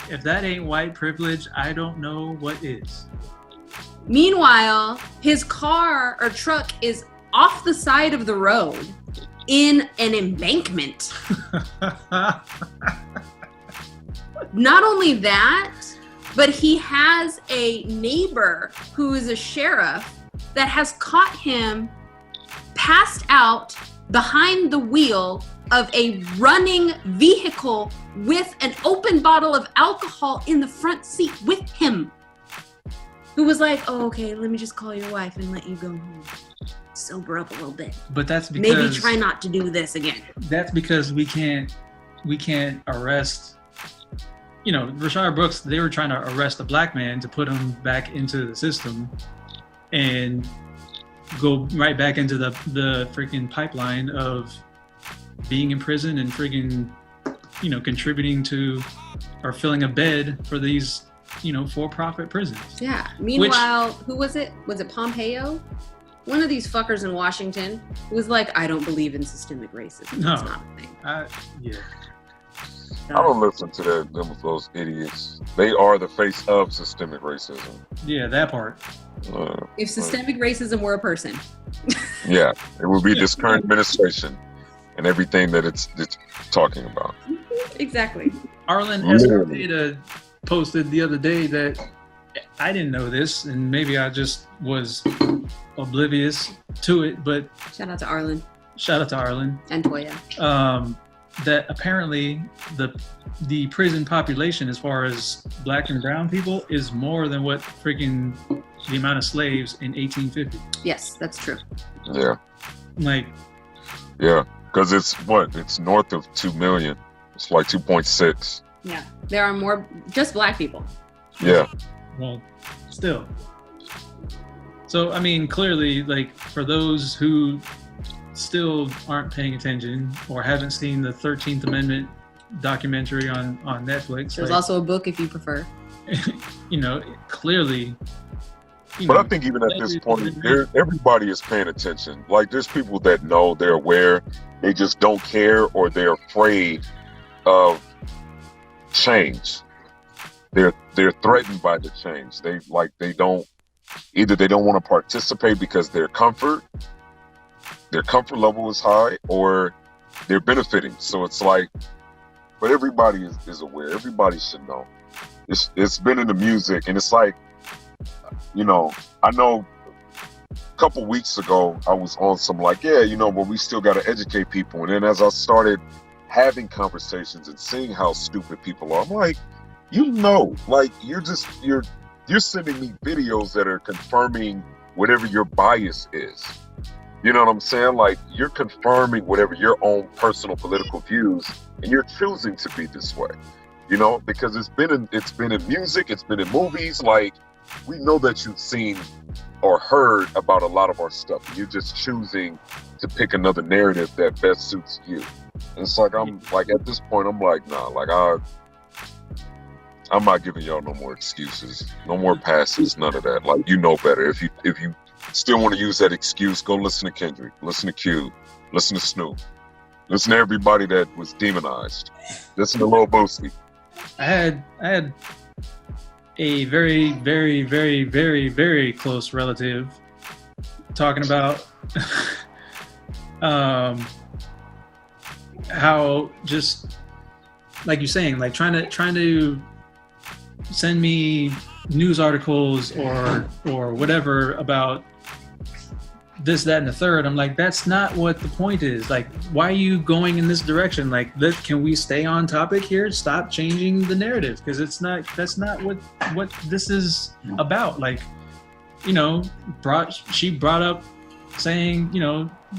If that ain't white privilege, I don't know what is. Meanwhile, his car or truck is off the side of the road in an embankment. Not only that, but he has a neighbor who is a sheriff that has caught him passed out behind the wheel of a running vehicle with an open bottle of alcohol in the front seat with him. Who was like, oh, okay, let me just call your wife and let you go home. Sober up a little bit. But that's because maybe try not to do this again. That's because we can't arrest. You know, Rashard Brooks, they were trying to arrest a black man to put him back into the system and go right back into the freaking pipeline of being in prison and freaking, you know, contributing to or filling a bed for these, you know, for-profit prisons. Yeah. Meanwhile, who was it? Was it Pompeo? One of these fuckers in Washington was like, I don't believe in systemic racism. No. That's not a thing. Yeah. I don't listen to those idiots. They are the face of systemic racism. Yeah, that part. If systemic racism were a person. Yeah, it would be this current administration and everything that it's talking about. Exactly. Arlen Escalada posted the other day that I didn't know this, and maybe I just was oblivious to it, but Shout out to Arlen and Toya. That apparently the prison population, as far as black and brown people, is more than what freaking the amount of slaves in 1850. Yes, that's true. Yeah. Like. Yeah, because it's north of 2 million. It's like 2.6. Yeah, there are more just black people. Yeah. Well, still. So, I mean, clearly, like, for those who still aren't paying attention or haven't seen the 13th Amendment documentary on Netflix. There's also a book if you prefer. But Clearly. I think even at this point, everybody is paying attention. Like, there's people that know, they're aware, they just don't care, or they're afraid of change. They're threatened by the change. They don't want to participate because their comfort level is high, or they're benefiting. So it's like, but everybody is aware. Everybody should know. It's been in the music, and it's like, I know a couple weeks ago I was on some like, but we still got to educate people. And then as I started having conversations and seeing how stupid people are, I'm like, like you're sending me videos that are confirming whatever your bias is. You know what I'm saying? Like, you're confirming whatever your own personal political views, and you're choosing to be this way. Because it's been in music, it's been in movies. Like, we know that you've seen or heard about a lot of our stuff. You're just choosing to pick another narrative that best suits you. And it's like, I'm like, at this point, I'm like, nah, like I'm not giving y'all no more excuses, no more passes, none of that. Like, you know better. If you still want to use that excuse, go listen to Kendrick, listen to Q, listen to Snoop, listen to everybody that was demonized. Listen to Lil Boosie. I had a very, very, very, very, very close relative talking about how, just like you're saying, like trying to send me news articles or whatever about this, that, and the third. I'm like, that's not what the point is. Like, why are you going in this direction? Like, can we stay on topic here? Stop changing the narrative, because that's not what this is about. Like, she brought up saying,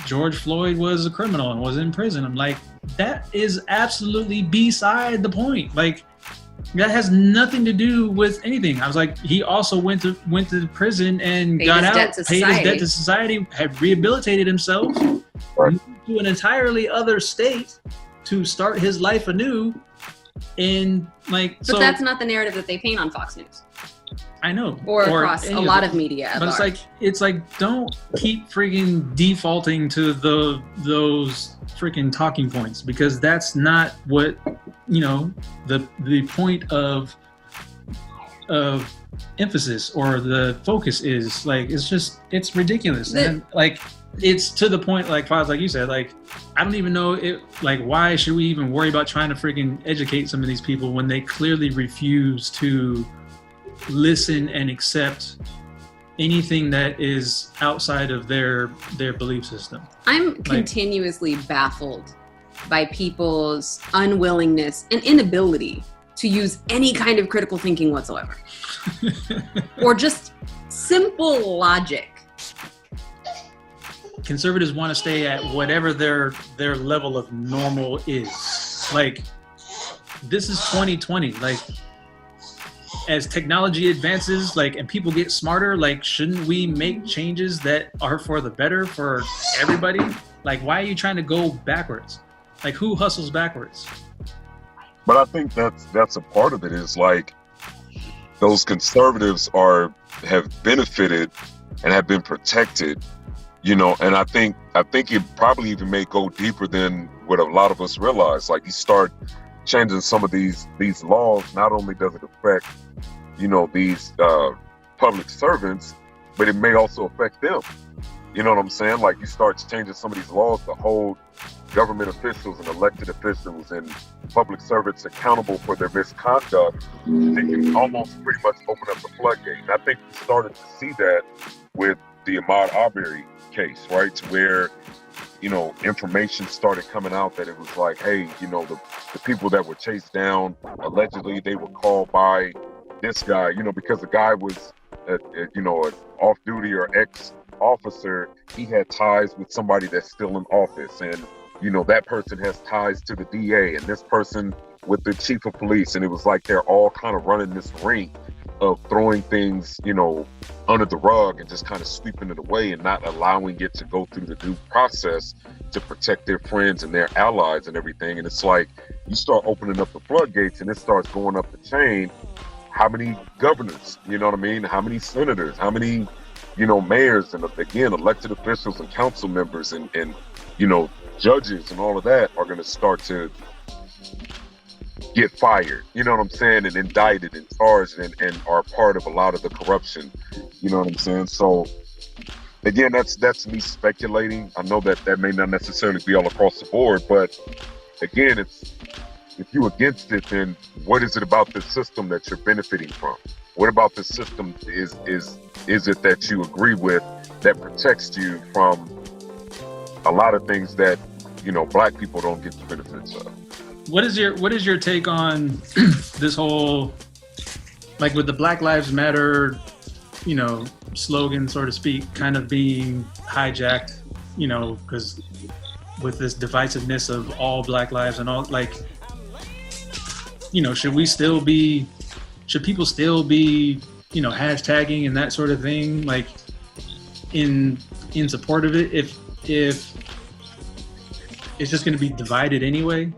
George Floyd was a criminal and was in prison. I'm like, that is absolutely beside the point. Like, that has nothing to do with anything. I was like, he also went to prison and got out, paid his debt to society, had rehabilitated himself, moved to an entirely other state to start his life anew. And like, but that's not the narrative that they paint on Fox News. I know. Or across a lot of media. But it's like, don't keep freaking defaulting to those freaking talking points, because that's not what, the point of emphasis or the focus is. Like, it's ridiculous. And like, it's to the point, like Foz, like you said, like, I don't even know it. Like, why should we even worry about trying to freaking educate some of these people when they clearly refuse to listen and accept anything that is outside of their belief system? I'm continuously baffled by people's unwillingness and inability to use any kind of critical thinking whatsoever. Or just simple logic. Conservatives want to stay at whatever their level of normal is. Like, this is 2020. Like, as technology advances, like, and people get smarter, like, shouldn't we make changes that are for the better for everybody? Like, why are you trying to go backwards? Like, who hustles backwards? But I think that's a part of it, is like, those conservatives have benefited and have been protected, and I think it probably even may go deeper than what a lot of us realize. Like, you start changing some of these laws, not only does it affect, these public servants, but it may also affect them. You know what I'm saying? Like, you start changing some of these laws to hold government officials and elected officials and public servants accountable for their misconduct, they can almost pretty much open up the floodgate. And I think we started to see that with the Ahmaud Arbery case, right? To where, information started coming out that it was like, hey, the people that were chased down, allegedly they were called by this guy, because the guy was, an off-duty or ex-officer, he had ties with somebody that's still in office. And, that person has ties to the DA and this person with the chief of police. And it was like they're all kind of running this ring of throwing things, under the rug and just kind of sweeping it away and not allowing it to go through the due process to protect their friends and their allies and everything. And it's like, you start opening up the floodgates and it starts going up the chain. How many governors, how many senators, how many, mayors, and again, elected officials and council members and judges and all of that are going to start to get fired, and indicted and charged and are part of a lot of the corruption, So again, that's me speculating. I know that may not necessarily be all across the board, but again, if you're against it, then what is it about this system that you're benefiting from? What about this system is it that you agree with that protects you from a lot of things that, Black people don't get the benefits of? What is your take on this whole, like, with the Black Lives Matter, slogan, so to speak, kind of being hijacked, because with this divisiveness of all Black lives and all, like, should people still be, hashtagging and that sort of thing, like, in support of it, if it's just going to be divided anyway?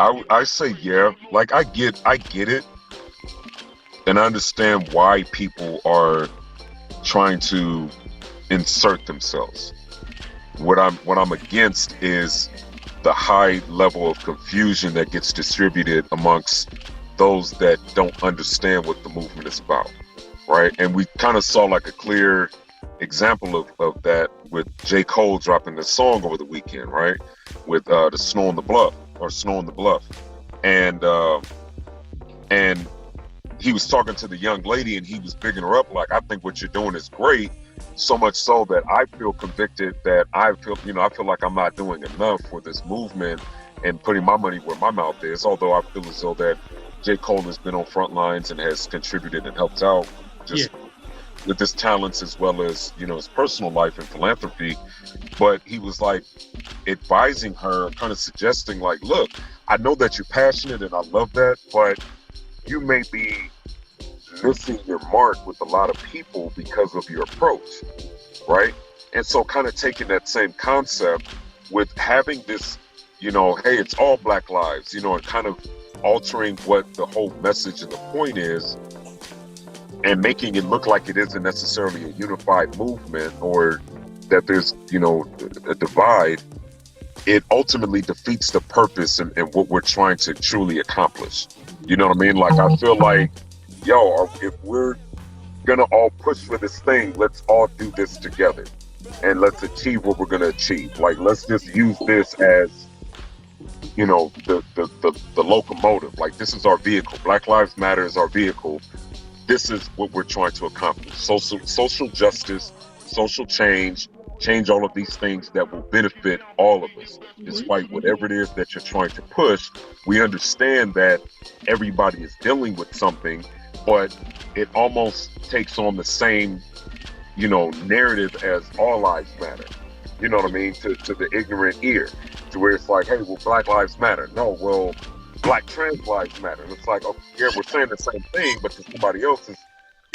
I say, yeah, like, I get it, and I understand why people are trying to insert themselves. What I'm against is the high level of confusion that gets distributed amongst those that don't understand what the movement is about, right? And we kind of saw like a clear example of that with J. Cole dropping the song over the weekend, right? With the Snow on the Bluff. And he was talking to the young lady and he was bigging her up like, I think what you're doing is great. So much so that I feel convicted that I feel like I'm not doing enough for this movement and putting my money where my mouth is. Although I feel as though that J. Cole has been on front lines and has contributed and helped out just with his talents as well as, his personal life and philanthropy. But he was like advising her, kind of suggesting like, look, I know that you're passionate and I love that, but you may be missing your mark with a lot of people because of your approach, right? And so kind of taking that same concept with having this, hey, it's all Black lives, and kind of altering what the whole message and the point is and making it look like it isn't necessarily a unified movement or that there's, a divide, it ultimately defeats the purpose and what we're trying to truly accomplish. You know what I mean? Like, I feel like, if we're gonna all push for this thing, let's all do this together and let's achieve what we're gonna achieve. Like, let's just use this as, the locomotive. Like, this is our vehicle. Black Lives Matter is our vehicle. This is what we're trying to accomplish. Social justice, social change all of these things that will benefit all of us. Despite whatever it is that you're trying to push, we understand that everybody is dealing with something, but it almost takes on the same, narrative as all lives matter. You know what I mean? To the ignorant ear, to where it's like, hey, well, Black Lives Matter. No, well, Black trans lives matter. And it's like, oh, yeah, we're saying the same thing, but to somebody else,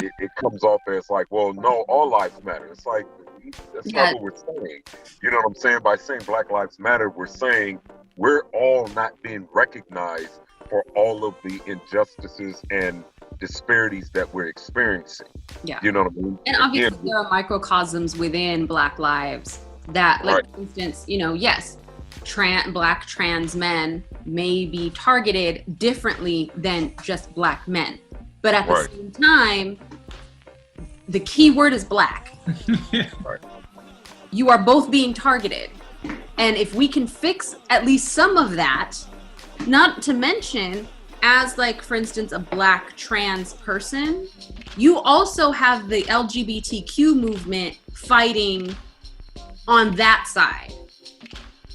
it comes off as like, well, no, all lives matter. It's like, that's not what we're saying. You know what I'm saying? By saying Black Lives Matter, we're saying we're all not being recognized for all of the injustices and disparities that we're experiencing. Yeah. You know what I mean? And obviously there are microcosms within Black lives that, like, for instance, yes, black trans men may be targeted differently than just black men. But at the same time, the key word is black. Right. You are both being targeted. And if we can fix at least some of that, not to mention, as like, for instance, a black trans person, you also have the LGBTQ movement fighting on that side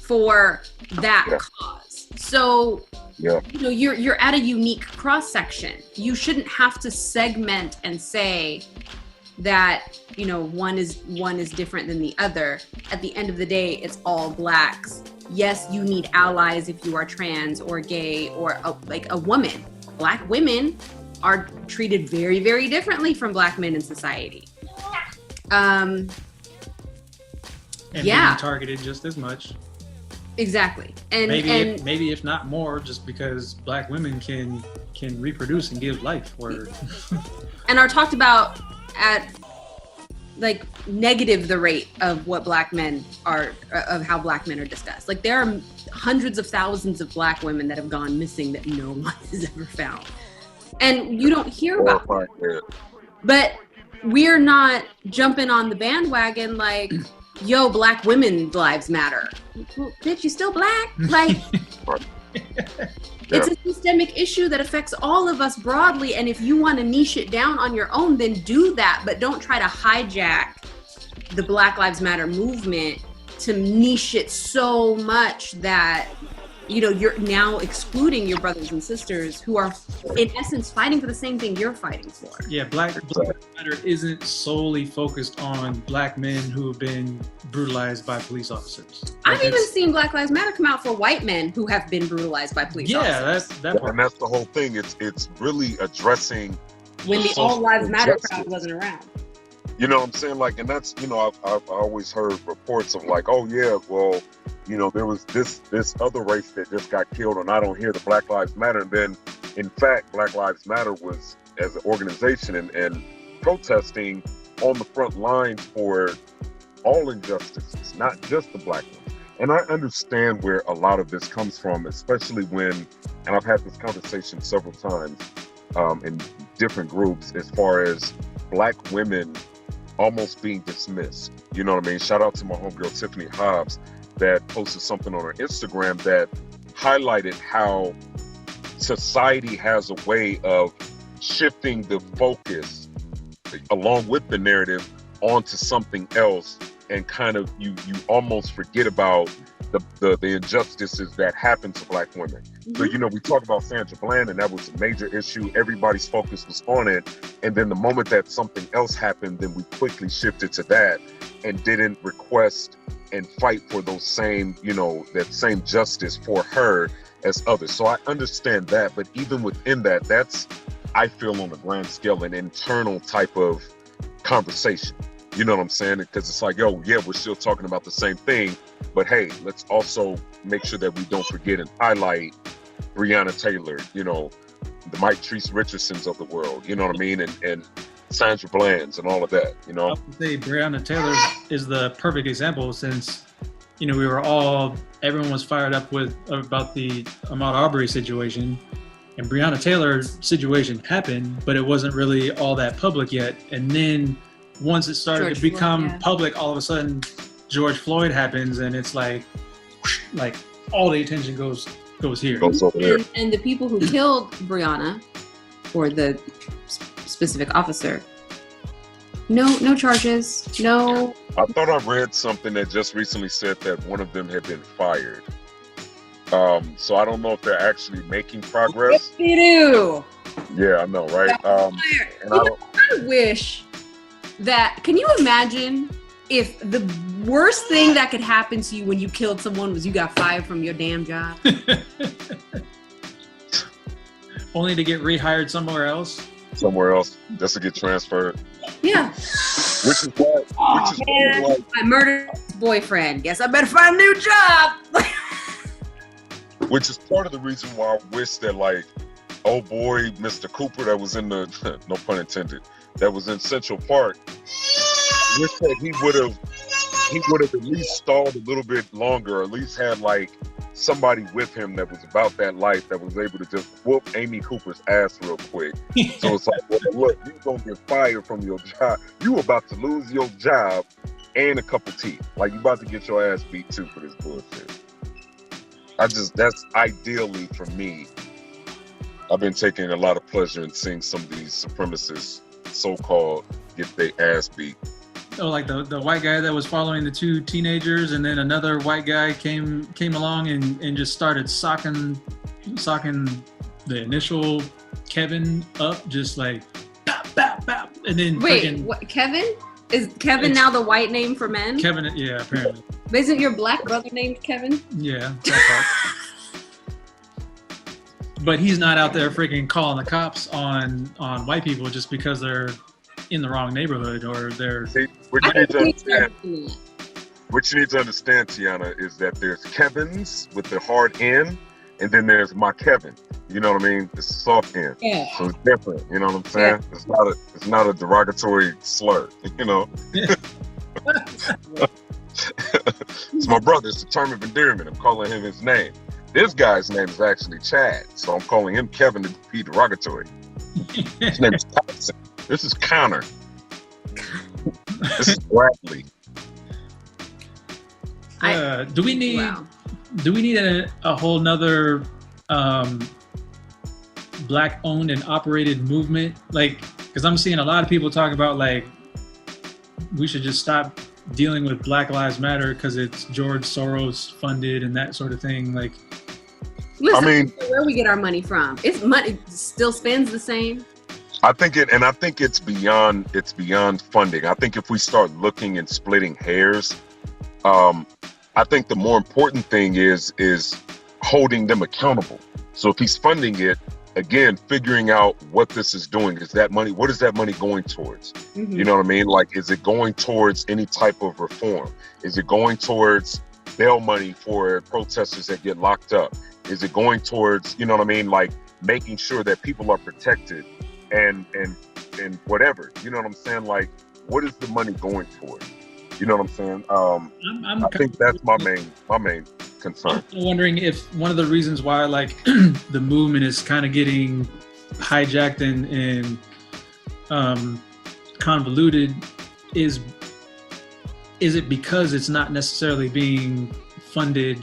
for that cause. So, you know, you're at a unique cross section. You shouldn't have to segment and say that, you know, one is different than the other. At the end of the day, it's all blacks. Yes, you need allies if you are trans or gay or like a woman. Black women are treated very, very differently from black men in society. And being targeted just as much. Exactly. And maybe if not more, just because black women can reproduce and give life, or and are talked about at like negative the rate of what black men are, of how black men are discussed. Like there are hundreds of thousands of black women that have gone missing that no one has ever found, and you don't hear about them. But we're not jumping on the bandwagon like, yo, black women's lives matter. Well, bitch, you still black? Like, it's a systemic issue that affects all of us broadly. And if you want to niche it down on your own, then do that. But don't try to hijack the Black Lives Matter movement to niche it so much that, you know, you're now excluding your brothers and sisters who are, in essence, fighting for the same thing you're fighting for. Yeah, Black Lives Matter isn't solely focused on black men who have been brutalized by police officers. I've even seen Black Lives Matter come out for white men who have been brutalized by police officers. Yeah, that's that part. And that's the whole thing. It's really addressing when the All Lives Matter crowd wasn't around. You know what I'm saying? Like, and that's, you know, I've always heard reports of like, oh yeah, well, you know, there was this other race that just got killed, and I don't hear the Black Lives Matter. And then, in fact, Black Lives Matter was, as an organization and protesting on the front lines for all injustices, not just the black ones. And I understand where a lot of this comes from, especially when, and I've had this conversation several times in different groups, as far as black women almost being dismissed. You know what I mean? Shout out to my homegirl Tiffany Hobbs that posted something on her Instagram that highlighted how society has a way of shifting the focus along with the narrative onto something else, and kind of you almost forget about the injustices that happen to black women. Mm-hmm. So, you know, we talk about Sandra Bland, and that was a major issue. Everybody's focus was on it. And then the moment that something else happened, then we quickly shifted to that and didn't request and fight for those same, you know, that same justice for her as others. So I understand that. But even within that, that's, I feel, on a grand scale, an internal type of conversation. You know what I'm saying? Because it's like, yo, yeah, we're still talking about the same thing, but hey, let's also make sure that we don't forget and highlight Breonna Taylor, you know, the Mike Treese Richardsons of the world, you know what I mean? And Sandra Bland's and all of that, you know? I would say Breonna Taylor is the perfect example, since, you know, everyone was fired up about the Ahmaud Arbery situation, and Breonna Taylor's situation happened, but it wasn't really all that public yet. And then once it started to become public, all of a sudden George Floyd happens, and it's like all the attention goes here. Goes over there. And the people who killed Breonna, or the specific officer, no charges, no. I thought I read something that just recently said that one of them had been fired. So I don't know if they're actually making progress. Yes, they do. Yeah, I know, right? And I wish that, can you imagine if the worst thing that could happen to you when you killed someone was you got fired from your damn job? Only to get rehired somewhere else? Somewhere else, just to get transferred. Yeah. Which is why, I murdered his boyfriend. Guess I better find a new job. Which is part of the reason why I wish that, like, oh boy, Mr. Cooper, that was in the, no pun intended, that was in Central Park, wish that he would have he would have at least stalled a little bit longer, or at least had like somebody with him that was about that life, that was able to just whoop Amy Cooper's ass real quick. So it's like, well, look, you're gonna get fired from your job. You about to lose your job and a couple teeth. Like, you about to get your ass beat too for this bullshit. That's ideally for me. I've been taking a lot of pleasure in seeing some of these supremacists, so-called, get their ass beat. Oh, like the white guy that was following the two teenagers, and then another white guy came along and just started socking the initial Kevin up, just like bap, bap, bap. And then wait, what, Kevin? Is Kevin now the white name for men? Kevin, yeah, apparently. But isn't your black brother named Kevin? Yeah, that part. But he's not out there freaking calling the cops on white people just because they're in the wrong neighborhood or they're. See, what you need to understand, Tiana, is that there's Kevins with the hard N, and then there's my Kevin. You know what I mean? It's a soft N. Yeah. So it's different. You know what I'm saying? Yeah. It's not a derogatory slur. You know. It's my brother. It's a term of endearment. I'm calling him his name. This guy's name is actually Chad, so I'm calling him Kevin to be derogatory. His name is Thompson. This is Connor. This is Bradley. Do we need a whole nother black owned and operated movement? Like, because I'm seeing a lot of people talk about like we should just stop dealing with Black Lives Matter because it's George Soros funded and that sort of thing. Like, listen, I mean, where we get our money from? It's money still spends the same. I think it's beyond funding. I think if we start looking and splitting hairs, I think the more important thing is holding them accountable. So if he's funding it, again, figuring out what this is doing. Is that money, what is that money going towards? Mm-hmm. You know what I mean? Like, is it going towards any type of reform? Is it going towards bail money for protesters that get locked up? Is it going towards, you know what I mean? Like, making sure that people are protected and whatever, you know what I'm saying? Like, what is the money going towards? You know what I'm saying? I think that's my main concern. I'm wondering if one of the reasons why like the movement is kind of getting hijacked and convoluted is it because it's not necessarily being funded,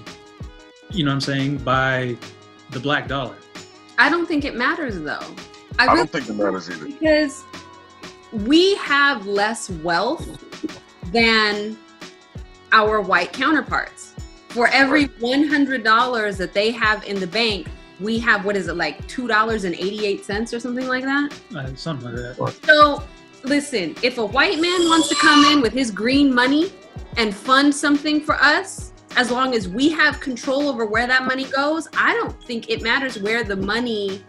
you know what I'm saying, by the black dollar? I don't think it matters though. I don't think it matters either. Because we have less wealth than our white counterparts. For every $100 that they have in the bank, we have, what is it, like $2.88 or something like that? Something like that. So listen, if a white man wants to come in with his green money and fund something for us, as long as we have control over where that money goes, I don't think it matters where the money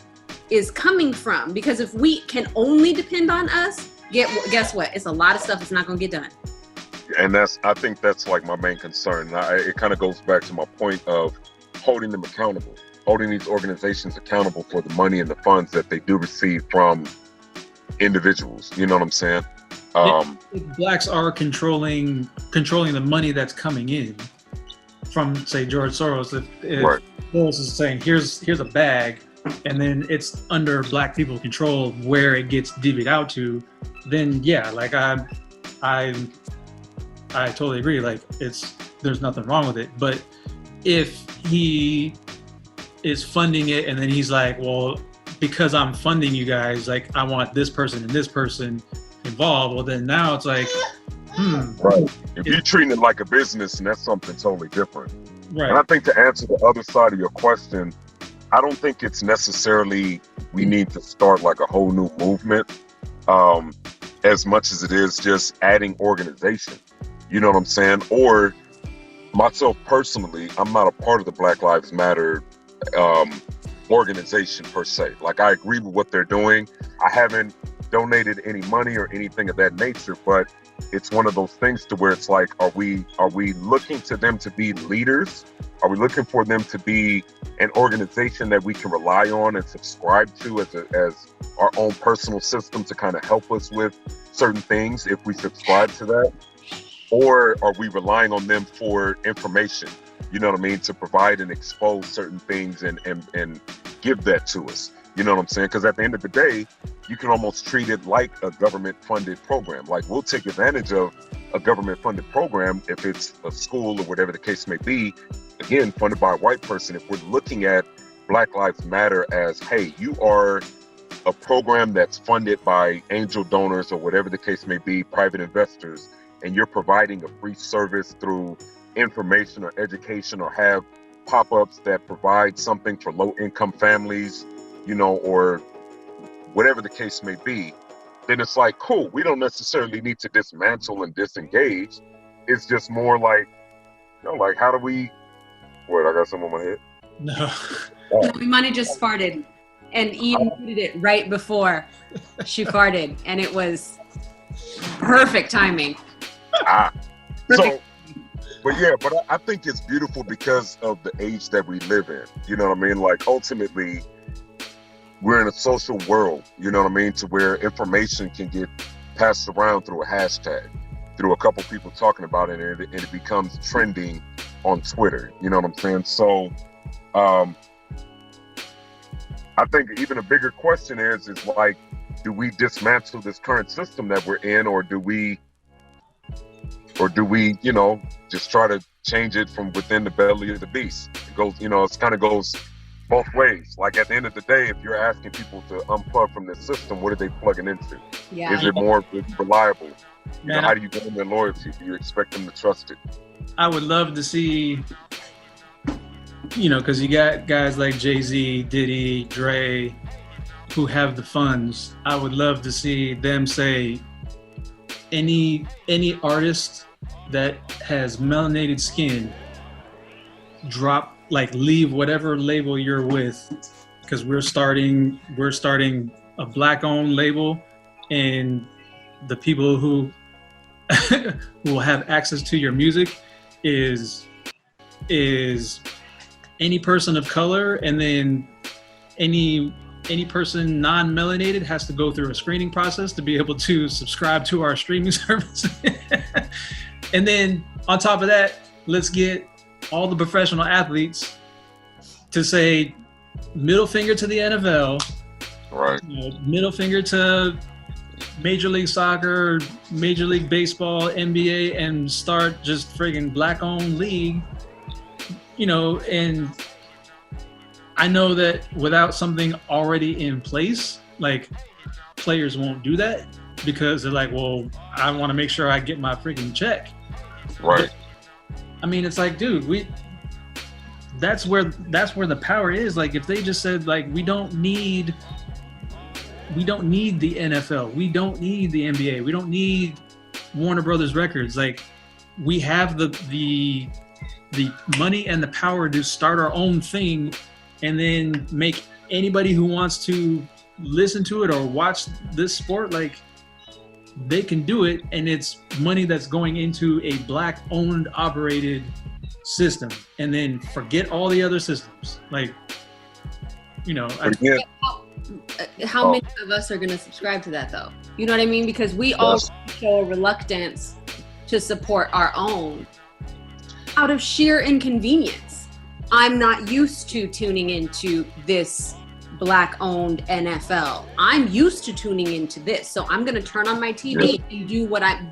is coming from. Because if we can only depend on us, guess what? It's a lot of stuff that's not going to get done. And I think that's like my main concern. It kind of goes back to my point of holding them accountable, holding these organizations accountable for the money and the funds that they do receive from individuals. You know what I'm saying? If blacks are controlling the money that's coming in from, say, George Soros, if right. Soros is saying, here's a bag, and then it's under black people's control where it gets divvied out to, then yeah, like I totally agree. Like, there's nothing wrong with it. But if he is funding it and then he's like, well, because I'm funding you guys, like, I want this person and this person involved. Well, then now it's like, right. If you're treating it like a business, and that's something totally different. Right. And I think to answer the other side of your question, I don't think it's necessarily we need to start like a whole new movement, as much as it is just adding organization. You know what I'm saying? Or myself personally, I'm not a part of the Black Lives Matter organization per se. Like, I agree with what they're doing. I haven't donated any money or anything of that nature, but it's one of those things to where it's like, are we looking to them to be leaders? Are we looking for them to be an organization that we can rely on and subscribe to as our own personal system to kind of help us with certain things if we subscribe to that? or are we relying on them for information? You know what I mean? To provide and expose certain things and give that to us. You know what I'm saying? Because at the end of the day, you can almost treat it like a government-funded program. Like, we'll take advantage of a government-funded program if it's a school or whatever the case may be, again, funded by a white person. If we're looking at Black Lives Matter as, hey, you are a program that's funded by angel donors or whatever the case may be, private investors, and you're providing a free service through information or education, or have pop-ups that provide something for low-income families, you know, or whatever the case may be, then it's like, cool, we don't necessarily need to dismantle and disengage. It's just more like, you know, like, how do we, what, I got something on my head? No. No, Imani just farted, and Eve muted it right before she farted, and it was perfect timing. So, but yeah, but I think it's beautiful because of the age that we live in. You know what I mean? Like, ultimately, we're in a social world, you know what I mean, to where information can get passed around through a hashtag, through a couple people talking about it, and it becomes trending on Twitter. You know what I'm saying? So, I think even a bigger question is like, do we dismantle this current system that we're in, or do we, you know, just try to change it from within the belly of the beast? It goes, you know, it kind of goes both ways. Like, at the end of the day, if you're asking people to unplug from this system, what are they plugging into? Yeah. Is it more reliable? You know, Man, how do you gain their loyalty? Do you expect them to trust it? I would love to see, you know, because you got guys like Jay-Z, Diddy, Dre, who have the funds. I would love to see them say, any artist that has melanated skin, drop, like, leave whatever label you're with, because we're starting a Black-owned label, and the people who will have access to your music is any person of color, and then any person non-melanated has to go through a screening process to be able to subscribe to our streaming service. And then on top of that, let's get all the professional athletes to say middle finger to the NFL, Right. you know, middle finger to Major League Soccer, Major League Baseball, NBA, and start just friggin' Black-owned league, you know. And I know that without something already in place, like, players won't do that because they're like, well, I want to make sure I get my freaking check. Right. I mean, it's like, dude, that's where the power is. Like, if they just said, like, we don't need the NFL, we don't need the NBA, we don't need Warner Brothers Records. Like, we have the money and the power to start our own thing, and then make anybody who wants to listen to it or watch this sport, like, they can do it, and it's money that's going into a Black-owned, operated system, and then forget all the other systems. Like, you know, How many of us are going to subscribe to that, though? You know what I mean? Because we all show a reluctance to support our own out of sheer inconvenience. I'm not used to tuning into this Black-owned NFL. I'm used to tuning into this, so I'm going to turn on my TV and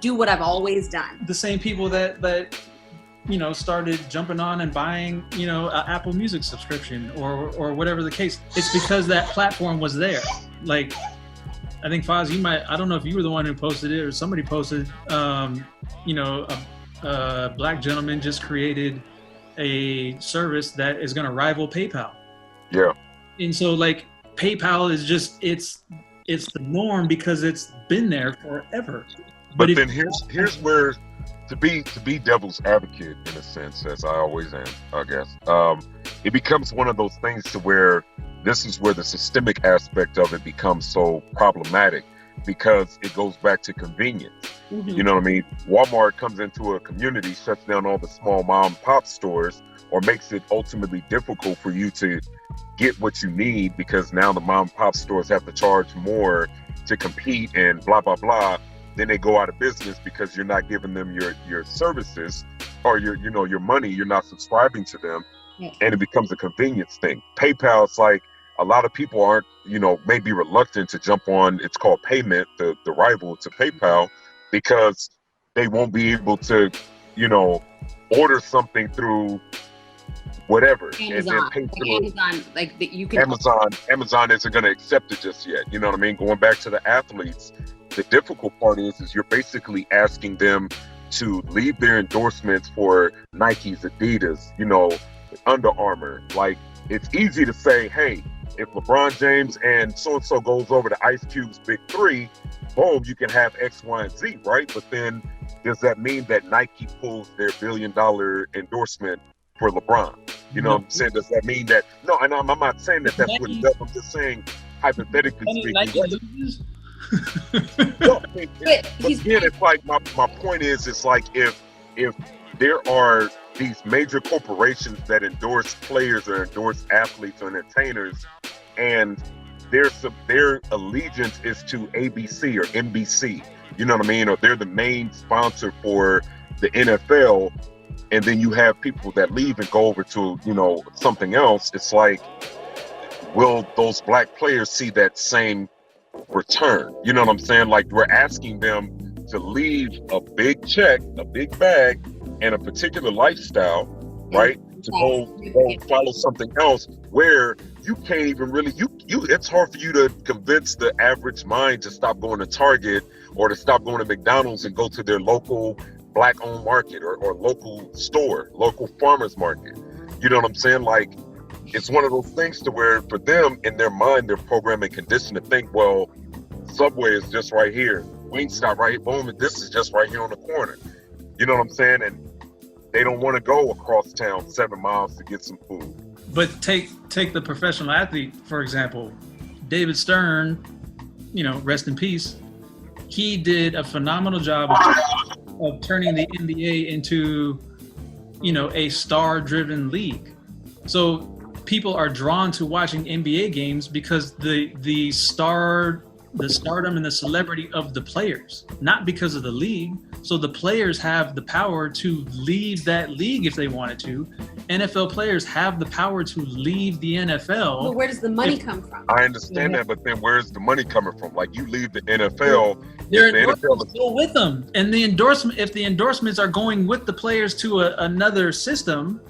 do what I've always done. The same people that you know, started jumping on and buying, you know, an Apple Music subscription or whatever the case. It's because that platform was there. Like, I think Foz, I don't know if you were the one who posted it or somebody posted, you know, a Black gentleman just created a service that is going to rival PayPal. Yeah. And so, like, PayPal is just, it's the norm because it's been there forever. But then here's where, to be devil's advocate, in a sense, as I always am, I guess, it becomes one of those things to where this is where the systemic aspect of it becomes so problematic, because it goes back to convenience. Mm-hmm. You know what I mean? Walmart comes into a community, shuts down all the small mom and pop stores, or makes it ultimately difficult for you to get what you need, because now the mom and pop stores have to charge more to compete and blah, blah, blah. then they go out of business because you're not giving them your services or your money. You're not subscribing to them, and it becomes a convenience thing. PayPal, it's like a lot of people aren't, may be reluctant to jump on. It's called payment, the rival to PayPal, because they won't be able to, order something through whatever, Amazon. and then pay through Amazon, like that you can. Amazon isn't going to accept it just yet. You know what I mean? Going back to the athletes, the difficult part is you're basically asking them to leave their endorsements for Nikes, Adidas, Under Armour. Like, it's easy to say, hey, if LeBron James and so-and-so goes over to Ice Cube's Big Three, boom, you can have X, Y, and Z, right? But then does that mean that Nike pulls their $1 billion endorsement for LeBron? You know what I'm saying? Does that mean that? No, and I'm not saying that that's what it does. I'm just saying, hypothetically speaking. No, but again, it's like my point is, it's like if there are these major corporations that endorse players or endorse athletes or entertainers, and their allegiance is to ABC or NBC, you know what I mean? Or they're the main sponsor for the NFL, and then you have people that leave and go over to, something else. It's like, will those black players see that same return? You know what I'm saying? Like, we're asking them to leave a big check, a big bag, and a particular lifestyle, right? To go follow something else where you can't even really, it's hard for you to convince the average mind to stop going to Target or to stop going to McDonald's and go to their local black-owned market or local store, local farmer's market. You know what I'm saying? Like, it's one of those things to where for them, in their mind, they're programmed and conditioned to think, well, Subway is just right here. Wingstop right here. Boom, and this is just right here on the corner. You know what I'm saying? And they don't want to go across town 7 miles to get some food. But take the professional athlete, for example. David Stern, rest in peace. He did a phenomenal job of turning the NBA into, a star-driven league. So people are drawn to watching NBA games because the stardom and the celebrity of the players, not because of the league. So the players have the power to leave that league if they wanted to. NFL players have the power to leave the NFL. But where does the money come from? I understand that, but then where's the money coming from? Like, you leave the NFL, their endorsements go with them, and if the endorsements are going with the players to another system,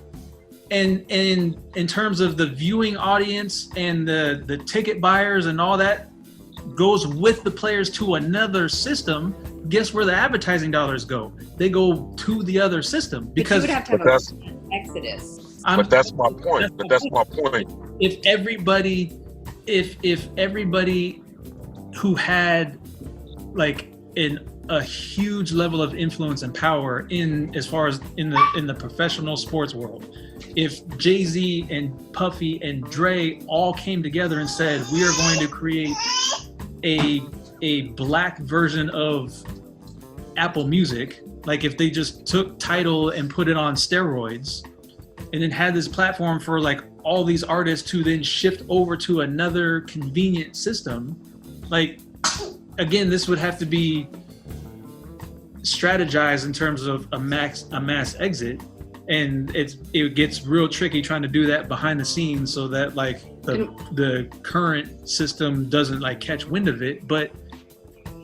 and in terms of the viewing audience and the ticket buyers and all that goes with the players to another system, guess where the advertising dollars go? They go to the other system, because you would have to have an exodus. But that's my point. If everybody who had like a huge level of influence and power as far as in the professional sports world, if Jay-Z and Puffy and Dre all came together and said, we are going to create a black version of Apple Music, like if they just took Tidal and put it on steroids and then had this platform for like all these artists to then shift over to another convenient system, like, again, this would have to be strategized in terms of a mass exit, and it gets real tricky trying to do that behind the scenes so that like the current system doesn't like catch wind of it. But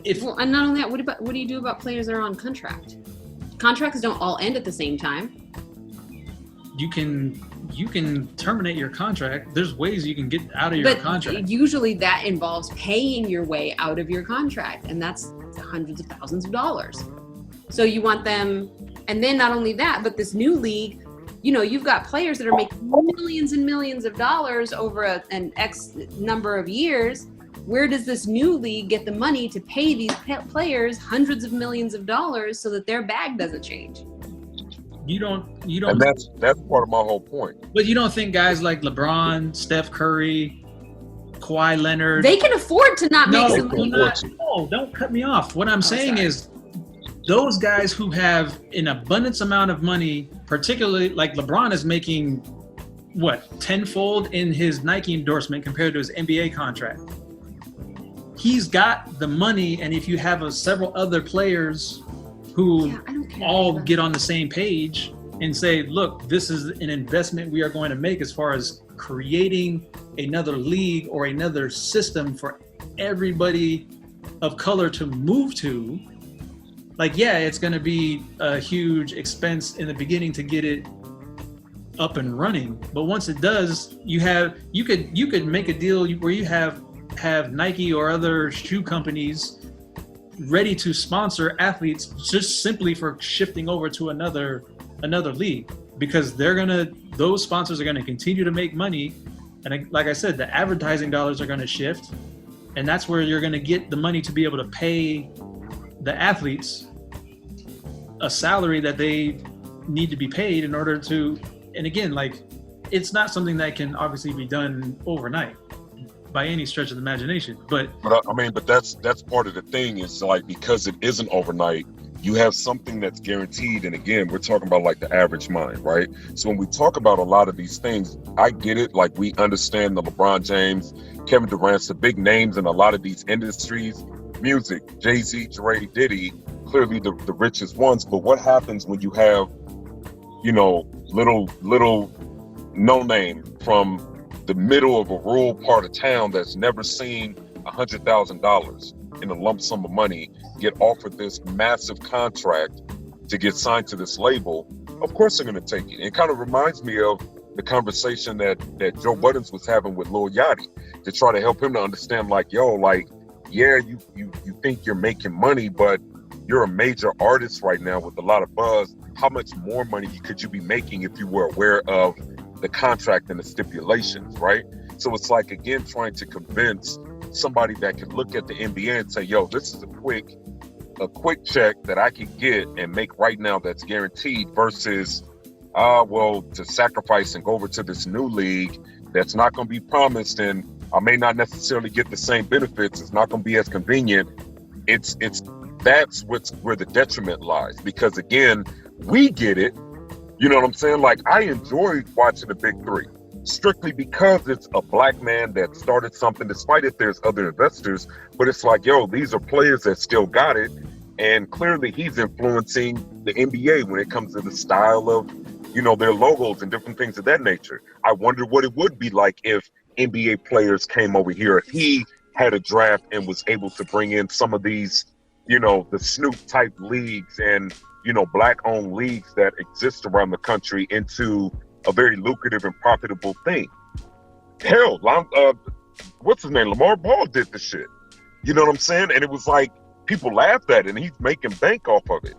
and not only that, what do you do about players that are on contract? Contracts don't all end at the same time. You can terminate your contract. There's ways you can get out of your contract. Usually that involves paying your way out of your contract, and that's hundreds of thousands of dollars. So you want them, and then not only that, but this new league, you've got players that are making millions and millions of dollars over an X number of years. Where does this new league get the money to pay these players hundreds of millions of dollars so that their bag doesn't change? You don't. And that's part of my whole point. But you don't think guys like LeBron, Steph Curry, Kawhi Leonard, they can afford to not make some money? No, don't cut me off. What I'm saying is, those guys who have an abundance amount of money, particularly like LeBron is making what, tenfold in his Nike endorsement compared to his NBA contract. he's got the money, and if you have several other players who all get on the same page and say, look, this is an investment we are going to make as far as creating another league or another system for everybody of color to move to. Like, yeah, it's going to be a huge expense in the beginning to get it up and running, but once it does, you could make a deal where you have Nike or other shoe companies ready to sponsor athletes just simply for shifting over to another league, because those sponsors are gonna continue to make money, and like I said, the advertising dollars are gonna shift, and that's where you're gonna get the money to be able to pay the athletes a salary that they need to be paid in order to. And again, like, it's not something that can obviously be done overnight by any stretch of the imagination. But that's part of the thing, is like, because it isn't overnight, you have something that's guaranteed. And again, we're talking about like the average mind, right? So when we talk about a lot of these things, I get it. Like, we understand the LeBron James, Kevin Durant's, the big names in a lot of these industries, music, Jay-Z, Dre, Diddy, clearly the richest ones. But what happens when you have, little no name from the middle of a rural part of town that's never seen $100,000 in a lump sum of money get offered this massive contract to get signed to this label? Of course they're going to take it. It kind of reminds me of the conversation that Joe Budden was having with Lil Yachty, to try to help him to understand, like, yeah, you think you're making money, but you're a major artist right now with a lot of buzz. How much more money could you be making if you were aware of the contract and the stipulations, right? So it's like, again, trying to convince somebody that can look at the NBA and say, yo, this is a quick check that I can get and make right now that's guaranteed, versus, to sacrifice and go over to this new league that's not going to be promised, and I may not necessarily get the same benefits. It's not going to be as convenient. That's where the detriment lies, because again, we get it. You know what I'm saying? Like, I enjoy watching the Big Three strictly because it's a black man that started something, despite if there's other investors. But it's like, yo, these are players that still got it. And clearly he's influencing the NBA when it comes to the style of, their logos and different things of that nature. I wonder what it would be like if NBA players came over here, if he had a draft and was able to bring in some of these, the Snoop type leagues and, black-owned leagues that exist around the country into a very lucrative and profitable thing. Hell, what's his name? Lamar Ball did the shit. You know what I'm saying? And it was like, people laughed at it, and he's making bank off of it.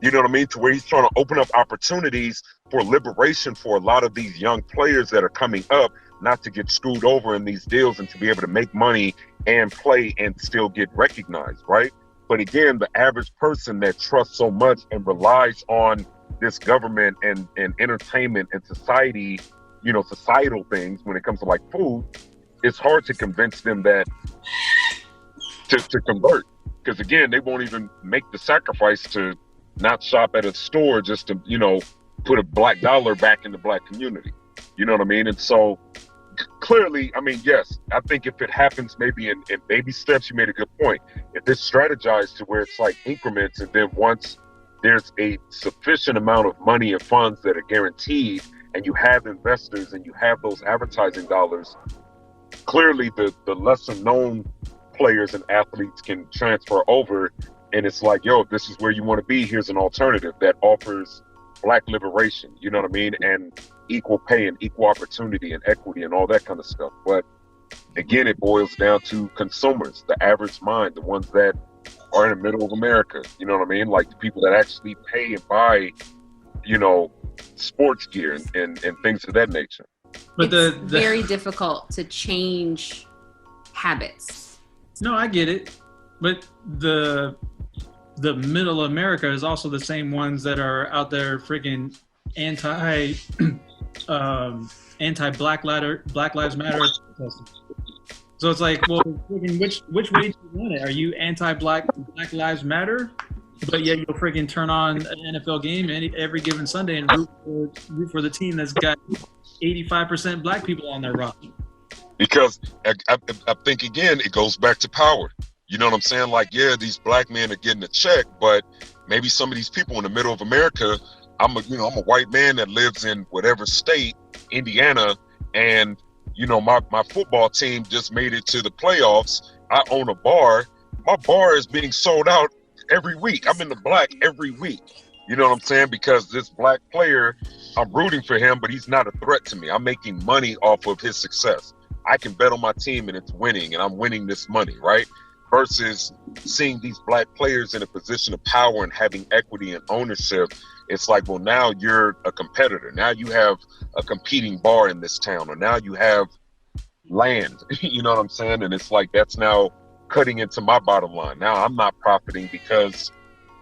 You know what I mean? To where he's trying to open up opportunities for liberation for a lot of these young players that are coming up, not to get screwed over in these deals and to be able to make money and play and still get recognized, right? But again, the average person that trusts so much and relies on this government and entertainment and society, societal things when it comes to like food, it's hard to convince them that to convert. Because again, they won't even make the sacrifice to not shop at a store just to, put a black dollar back in the black community. You know what I mean? And so clearly, yes, I think if it happens maybe in baby steps, you made a good point. If it's strategized to where it's like increments, and then once there's a sufficient amount of money and funds that are guaranteed, and you have investors and you have those advertising dollars, clearly the lesser known players and athletes can transfer over. And it's like, yo, if this is where you want to be, here's an alternative that offers black liberation, you know what I mean? And equal pay and equal opportunity and equity and all that kind of stuff. But again, it boils down to consumers, the average mind, the ones that are in the middle of America, you know what I mean? Like the people that actually pay and buy, sports gear and things of that nature. But it's very difficult to change habits. No, I get it. But the middle of America is also the same ones that are out there freaking anti-Black Lives Matter. So it's like, well, which way do you want it? Are you anti-Black Lives Matter, but yet you'll freaking turn on an NFL game every given Sunday and root for the team that's got 85% black people on their roster? Because I think again, it goes back to power. You know what I'm saying? Like, yeah, these black men are getting a check, but maybe some of these people in the middle of America, I'm a white man that lives in whatever state, Indiana, and my football team just made it to the playoffs. I own a bar. My bar is being sold out every week. I'm in the black every week. You know what I'm saying? Because this black player, I'm rooting for him, but he's not a threat to me. I'm making money off of his success. I can bet on my team and it's winning, and I'm winning this money, right? Versus seeing these black players in a position of power and having equity and ownership. It's like, well, now you're a competitor. Now you have a competing bar in this town, or now you have land. You know what I'm saying? And it's like, that's now cutting into my bottom line. Now I'm not profiting because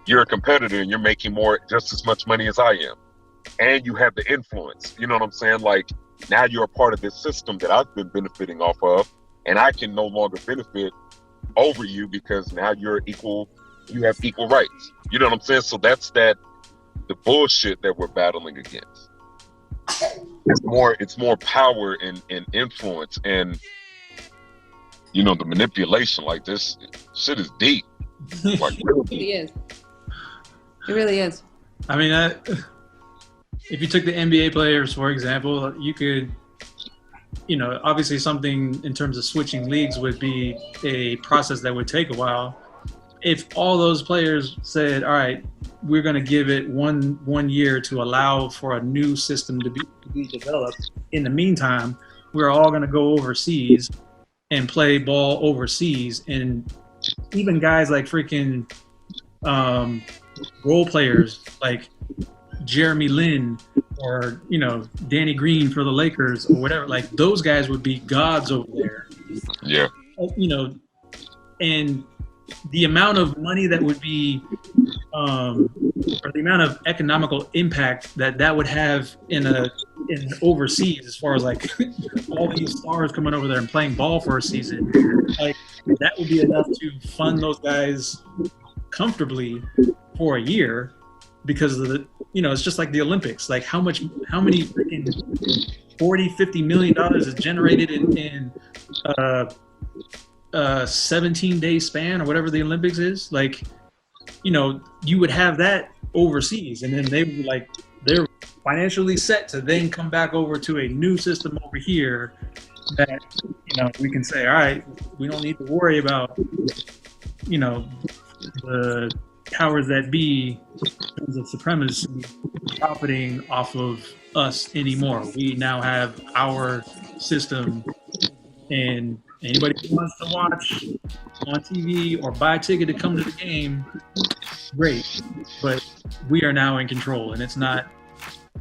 you're a competitor and you're making just as much money as I am. And you have the influence. You know what I'm saying? Like, now you're a part of this system that I've been benefiting off of, and I can no longer benefit over you because now you have equal rights. You know what I'm saying? So that's the bullshit that we're battling against. It's more power and influence and the manipulation. Like, this shit is deep. Like, really deep. It is. It really is. I mean, if you took the NBA players, for example, you could, obviously something in terms of switching leagues would be a process that would take a while. If all those players said, all right, we're going to give it one year to allow for a new system to be developed. In the meantime, we're all going to go overseas and play ball overseas. And even guys like freaking role players like Jeremy Lin or Danny Green for the Lakers or whatever, like those guys would be gods over there. Yeah. And the amount of money that would be or the amount of economical impact that would have in overseas, as far as like all these stars coming over there and playing ball for a season, like that would be enough to fund those guys comfortably for a year. Because of it's just like the Olympics. Like how many freaking $40-50 million is generated in a 17-day span or whatever the Olympics is. Like, you would have that overseas, and then they would be like, they're financially set to then come back over to a new system over here that we can say, all right, we don't need to worry about the powers that be in terms of supremacy profiting off of us anymore. We now have our system, and anybody who wants to watch on TV or buy a ticket to come to the game, great. But we are now in control, and it's not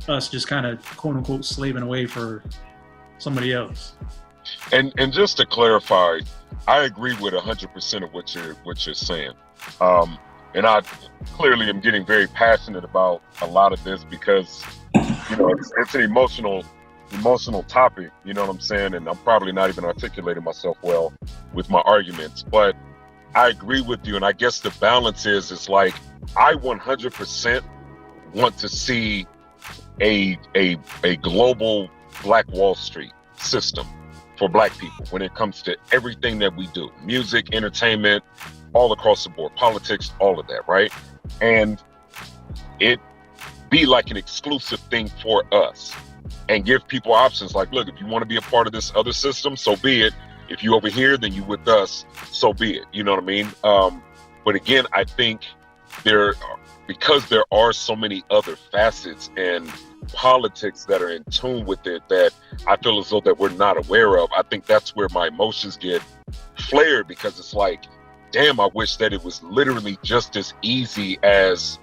us just kind of quote unquote slaving away for somebody else. And just to clarify, I agree with 100% of what you're saying. And I clearly am getting very passionate about a lot of this because, it's an emotional topic, you know what I'm saying? And I'm probably not even articulating myself well with my arguments, but I agree with you. And I guess the balance is like, I 100% want to see a global Black Wall Street system for Black people when it comes to everything that we do, music, entertainment, all across the board, politics, all of that, right? And it be like an exclusive thing for us and give people options like, look, if you want to be a part of this other system, so be it. If you over here, then you with us, so be it. You know what I mean? But again, I think because there are so many other facets and politics that are in tune with it that I feel as though that we're not aware of. I think that's where my emotions get flared, because it's like, damn, I wish that it was literally just as easy as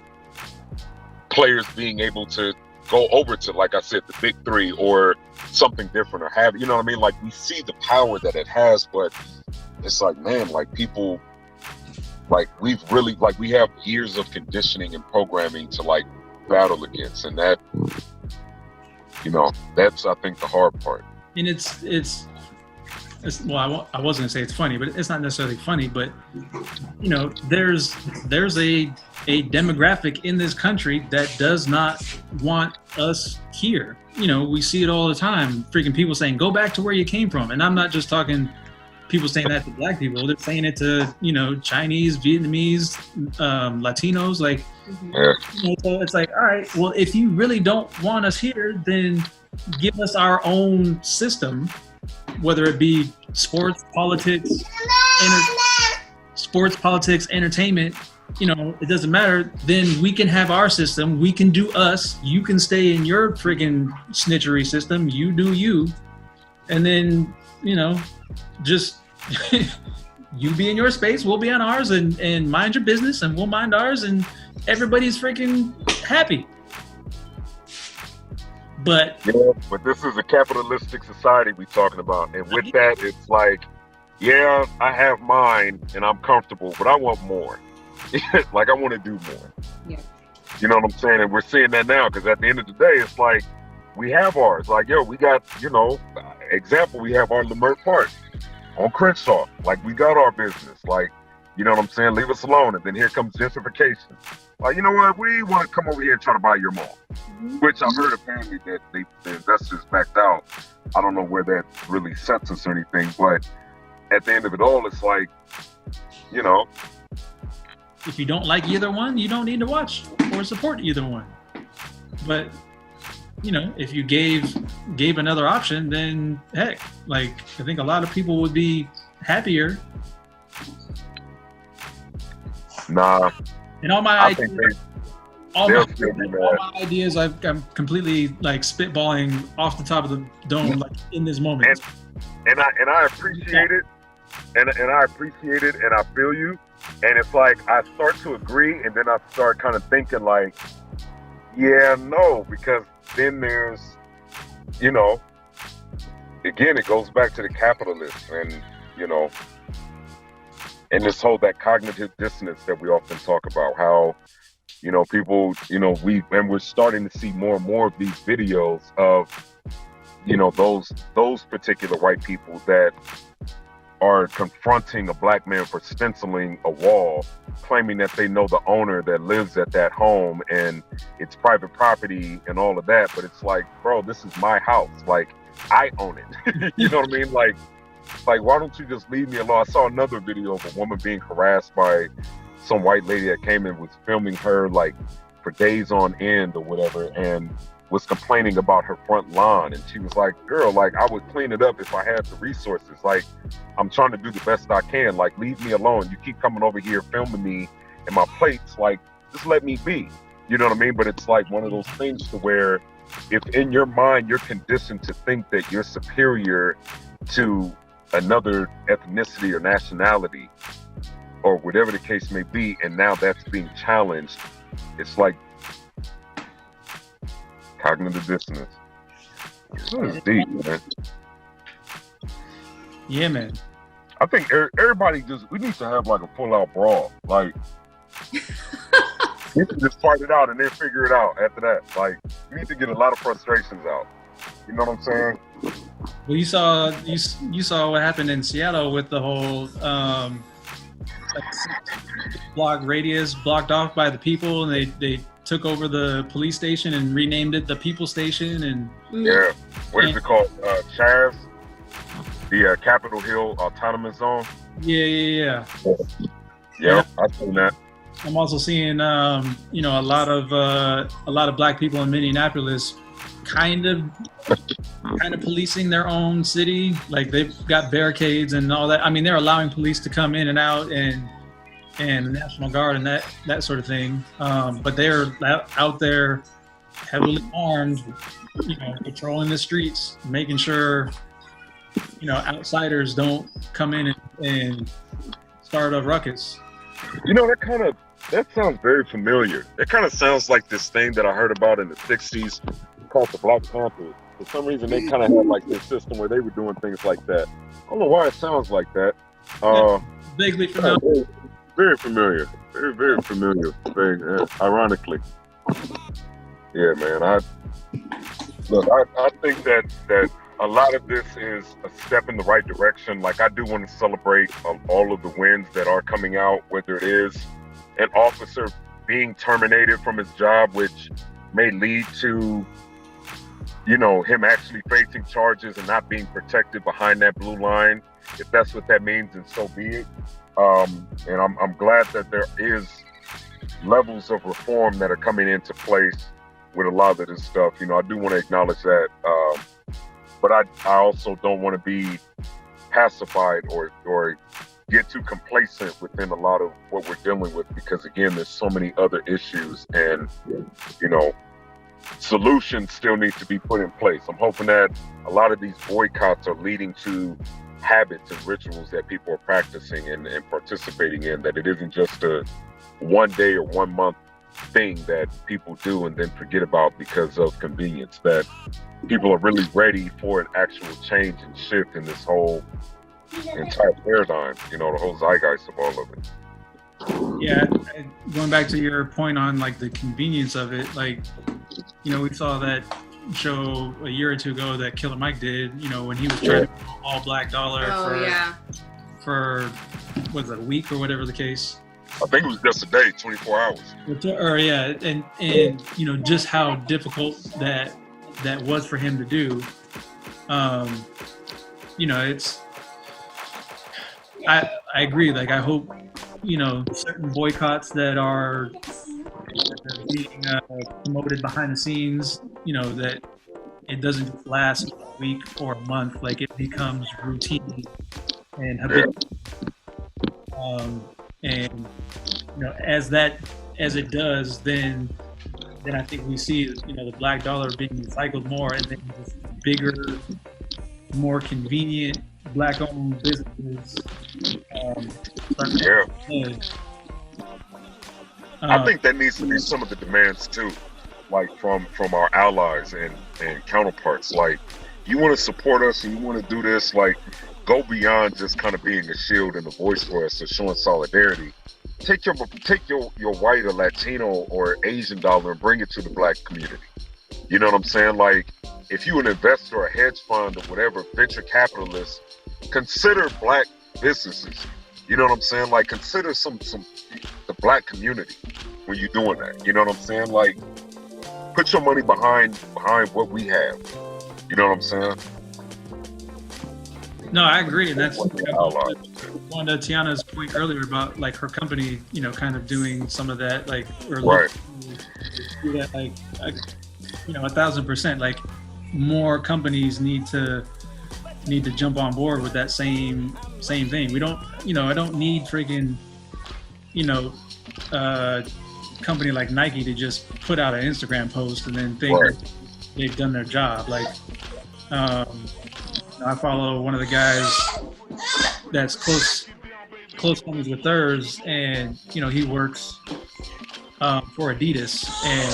players being able to go over to, like I said, the big three or something different, or have, you know what I mean? Like, we see the power that it has, but it's like, man, like people, like we have years of conditioning and programming to like battle against, and that, that's I think the hard part. And it's I was going to say it's funny, but it's not necessarily funny. But you know, there's a demographic in this country that does not want us here. You know, we see it all the time. Freaking people saying, "Go back to where you came from," and I'm not just talking people saying that to black people. They're saying it to, you know, Chinese, Vietnamese, Latinos. Like, you know, so it's like, all right, well, if you really don't want us here, then give us our own system, whether it be sports, politics, entertainment. You know, it doesn't matter. Then we can have our system. We can do us. You can stay in your friggin' snitchery system. You do you, and then, you know, just you be in your space, we'll be on ours, and mind your business, and we'll mind ours, and everybody's freaking happy. But this is a capitalistic society we're talking about, and with that, it's like, yeah, I have mine and I'm comfortable, but I want more. Like, I want to do more. Yeah. You know what I'm saying? And we're seeing that now, because at the end of the day, it's like, we have ours. Like, yo, we got, you know, example, we have our Lemert Park on Crenshaw. Like, we got our business. Like, you know what I'm saying? Leave us alone. And then here comes gentrification. Like, you know what? We want to come over here and try to buy your mall. Which I've heard apparently that the investors backed out. I don't know where that really sets us or anything, but at the end of it all, it's like, you know, if you don't like either one, you don't need to watch or support either one. But, you know, if you gave another option, then heck, like, I think a lot of people would be happier. Nah. And all my ideas, I'm completely like spitballing off the top of the dome, like in this moment. And I appreciate it, and I appreciate it, and I feel you. And it's like, I start to agree, and then I start kind of thinking like, yeah, no, because then there's, you know, again, it goes back to the capitalists, and, you know, and this whole, that cognitive dissonance that we often talk about, how, you know, people, you know, we're starting to see more and more of these videos of, you know, those particular white people that are confronting a black man for stenciling a wall, claiming that they know the owner that lives at that home and it's private property and all of that. But it's like, bro, this is my house. Like, I own it. You know what I mean? Like, why don't you just leave me alone? I saw another video of a woman being harassed by some white lady that came and was filming her like for days on end or whatever, and was complaining about her front lawn. And she was like, girl, like, I would clean it up if I had the resources. Like, I'm trying to do the best I can. Like, leave me alone. You keep coming over here filming me and my plates. Like, just let me be. You know what I mean? But it's like one of those things to where if in your mind you're conditioned to think that you're superior to another ethnicity or nationality or whatever the case may be, and now that's being challenged, it's like cognitive dissonance. This is deep, man. Yeah, man. I think everybody we need to have like a full-out brawl. Like, we can just fight it out and then figure it out after that. Like, we need to get a lot of frustrations out. You know what I'm saying? Well, you saw what happened in Seattle with the whole block radius blocked off by the people, and they took over the police station and renamed it the People Station. And yeah, what is it called? Chaz, the Capitol Hill Autonomous Zone. Yeah. Yeah, I've seen that. I'm also seeing, you know, a lot of black people in Minneapolis kind of policing their own city. Like, they've got barricades and all that. I mean, they're allowing police to come in and out, and the National Guard and that sort of thing. But they're out there heavily armed, you know, patrolling the streets, making sure, you know, outsiders don't come in and start a ruckus. You know, that sounds very familiar. It kind of sounds like this thing that I heard about in the 60s called the Black Panthers. For some reason, they kind of had like this system where they were doing things like that. I don't know why it sounds like that. Vaguely familiar. Very familiar. Very, very familiar. Very, ironically. Yeah, man. I think that a lot of this is a step in the right direction. Like, I do want to celebrate all of the wins that are coming out, whether it is an officer being terminated from his job, which may lead to, you know, him actually facing charges and not being protected behind that blue line. If that's what that means, then so be it. And I'm glad that there is levels of reform that are coming into place with a lot of this stuff. You know, I do want to acknowledge that. But I also don't want to be pacified or get too complacent within a lot of what we're dealing with, because again, there's so many other issues, and you know, solutions still need to be put in place. I'm hoping that a lot of these boycotts are leading to habits and rituals that people are practicing and participating in, that it isn't just a 1 day or 1 month thing that people do and then forget about because of convenience, that people are really ready for an actual change and shift in this whole entire paradigm, you know, the whole zeitgeist of all of it. Yeah, and going back to your point on like the convenience of it, like, you know, we saw that show a year or two ago that Killer Mike did, you know, when he was trying to go all black dollar for was it, a week or whatever the case. I think it was just a day, 24 hours. Or yeah, and you know, just how difficult that was for him to do. You know, it's I agree. Like, I hope, you know, certain boycotts that are being promoted behind the scenes, you know, that it doesn't just last a week or a month. Like, it becomes routine and habitual. And you know, as it does, then I think we see, you know, the black dollar being recycled more, and then just bigger, more convenient black-owned businesses. I think that needs to be some of the demands too, like from our allies and counterparts. Like, you want to support us and you want to do this, like, go beyond just kind of being a shield and a voice for us or showing solidarity. Take your white or Latino or Asian dollar and bring it to the black community. You know what I'm saying? Like, if you're an investor or a hedge fund or whatever, venture capitalist, consider black businesses. You know what I'm saying? Like, consider the black community when you're doing that. You know what I'm saying? Like, put your money behind what we have. You know what I'm saying? No, I agree. And that's one to Tiana's point earlier about, like, her company, you know, kind of doing some of that, like, or right. Do that, like, you know, 1,000%. Like, more companies need to jump on board with that same thing. We don't, you know, I don't need freaking, you know, company like Nike to just put out an Instagram post and then think right. that they've done their job. Like, I follow one of the guys that's close homies with theirs, and you know, he works for Adidas, and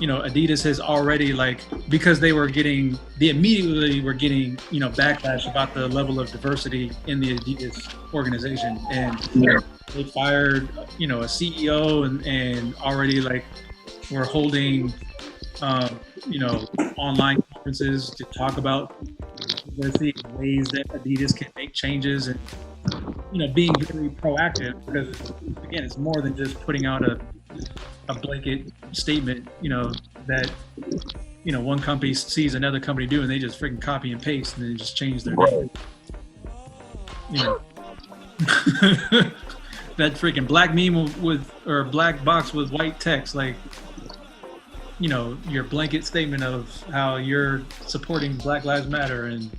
you know, Adidas has already, like, because they immediately were getting, you know, backlash about the level of diversity in the Adidas organization, and they fired, you know, a CEO, and already, like, we're holding you know, online conferences to talk about diversity and ways that Adidas can make changes, and you know, being very proactive, because again, it's more than just putting out a blanket statement, you know, that, you know, one company sees another company do and they just freaking copy and paste and then just change their name. You know, that freaking black meme or black box with white text, like, you know, your blanket statement of how you're supporting Black Lives Matter, and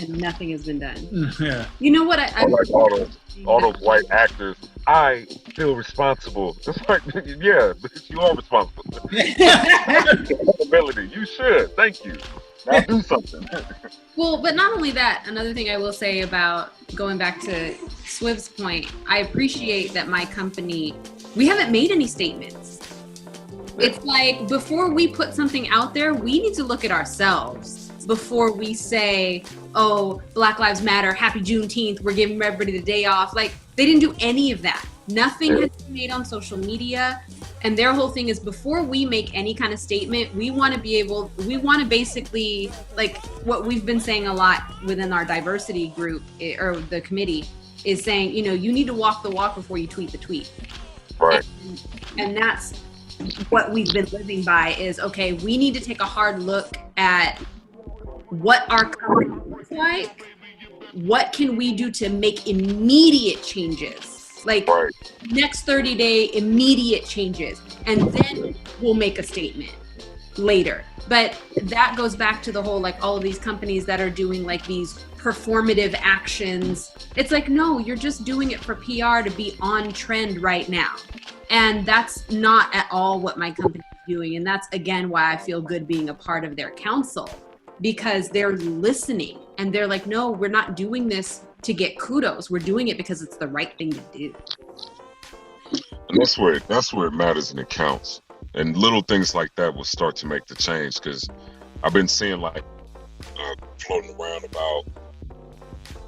nothing has been done. Yeah. You know what? I like all those white actors. I feel responsible. It's like, yeah, you are responsible. Accountability. You should. Thank you. Now do something. Well, but not only that, another thing I will say about going back to Swiv's point, I appreciate that my company, we haven't made any statements. It's like, before we put something out there, we need to look at ourselves before we say, oh, Black Lives Matter, happy Juneteenth, we're giving everybody the day off. Like, they didn't do any of that. Nothing has been made on social media. And their whole thing is, before we make any kind of statement, we want to basically, like what we've been saying a lot within our diversity group or the committee is saying, you need to walk the walk before you tweet the tweet. Right. And that's what we've been living by is, okay, we need to take a hard look at what our company looks like. What can we do to make immediate changes? Like next 30-day immediate changes, and then we'll make a statement later. But that goes back to the whole, like, all of these companies that are doing like these performative actions. It's like, no, you're just doing it for PR to be on trend right now. And that's not at all what my company is doing. And that's, again, why I feel good being a part of their council, because they're listening and they're like, no, we're not doing this to get kudos. We're doing it because it's the right thing to do. And that's where it matters and it counts. And little things like that will start to make the change, because I've been seeing like floating around about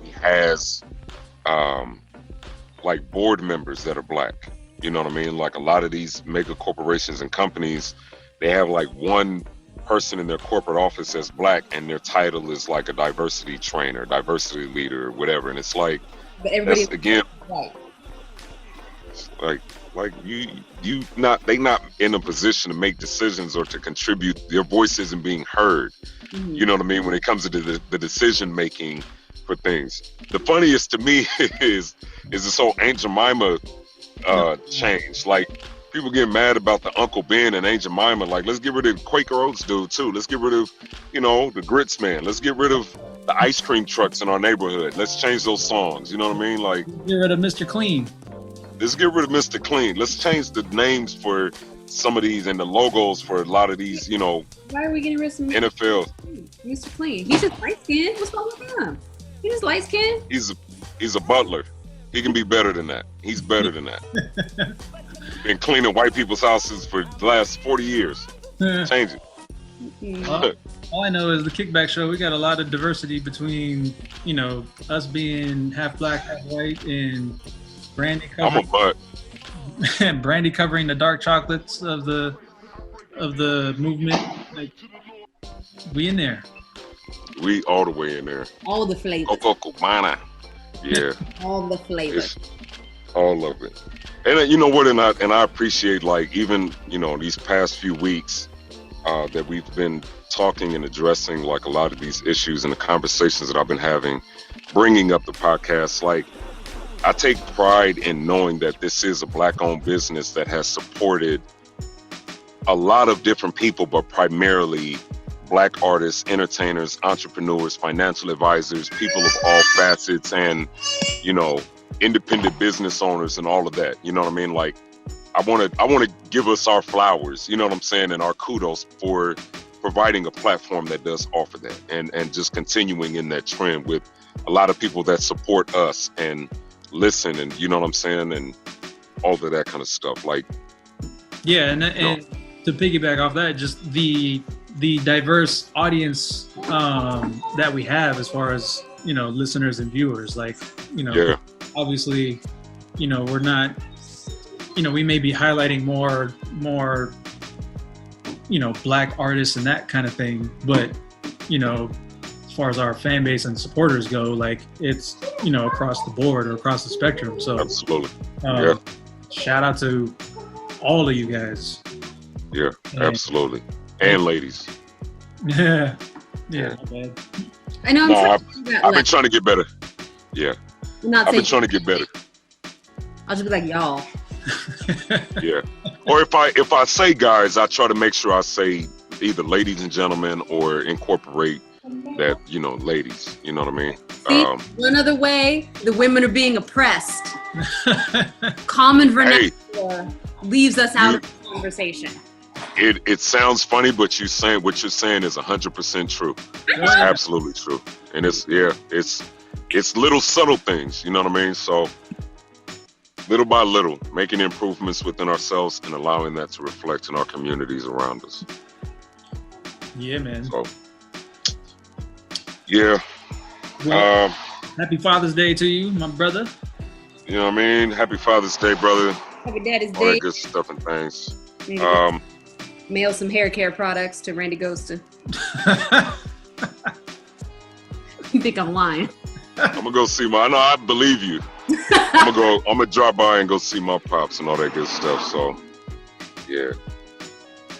he has like board members that are black. You know what I mean? Like a lot of these mega corporations and companies, they have like one person in their corporate office that's black and their title is like a diversity trainer, diversity leader, or whatever. And it's like, but everybody, that's again, right. like they not in a position to make decisions or to contribute. Their voice isn't being heard. Mm-hmm. You know what I mean? When it comes to the decision making for things. The funniest to me is this whole Aunt Jemima change. Like, people get mad about the Uncle Ben and Aunt Jemima. Like, let's get rid of Quaker Oats dude too. Let's get rid of, the grits man. Let's get rid of the ice cream trucks in our neighborhood. Let's change those songs. You know what I mean? Like, get rid of Mr. Clean. Let's get rid of Mr. Clean. Let's change the names for some of these and the logos for a lot of these, Why are we getting rid of NFL? Mr. Clean. He's just light skinned. What's wrong with him? He's just light skinned. He's a butler. He can be better than that. He's better than that. Been cleaning white people's houses for the last 40 years. Change it. Well, all I know is the Kickback show, we got a lot of diversity between, us being half black, half white, and Brandy covering, I'm a butt. Brandy covering the dark chocolates of the movement. Like, we in there. We all the way in there. All the flavors. Coco Cubana. Yeah. All the flavors. All of it. And you know what? And I appreciate, like, even these past few weeks that we've been talking and addressing like a lot of these issues and the conversations that I've been having, bringing up the podcast. Like, I take pride in knowing that this is a black-owned business that has supported a lot of different people, but primarily black artists, entertainers, entrepreneurs, financial advisors, people of all facets, and independent business owners and all of that. You know what I mean? Like, I want to give us our flowers, you know what I'm saying, and our kudos for providing a platform that does offer that, and just continuing in that trend with a lot of people that support us and listen, and you know what I'm saying, and all of that kind of stuff. Like, yeah, and to piggyback off that, just the diverse audience that we have as far as listeners and viewers. Like, obviously, we're not, we may be highlighting more black artists and that kind of thing, but as far as our fan base and supporters go, like, it's across the board or across the spectrum. So absolutely, shout out to all of you guys. Yeah, absolutely. And ladies. Yeah. I know. I've been trying to get better. Yeah. I've been trying to get better. I'll just be like, y'all. Yeah. Or if I say guys, I try to make sure I say either ladies and gentlemen or incorporate that, ladies. You know what I mean? See, one other way the women are being oppressed. Common vernacular leaves us out of the conversation. It sounds funny, but what you're saying is 100% true. It's absolutely true. And it's little subtle things, you know what I mean? So little by little, making improvements within ourselves and allowing that to reflect in our communities around us. Yeah, man. So, yeah. Well, happy Father's Day to you, my brother. You know what I mean? Happy Father's Day, brother. Happy Daddy's all that Day. good stuff and things. Maybe mail some hair care products to Randy Ghostin. You think I'm lying? I'm gonna go see my. I know I believe you. I'm gonna drop by and go see my pops and all that good stuff. So, yeah,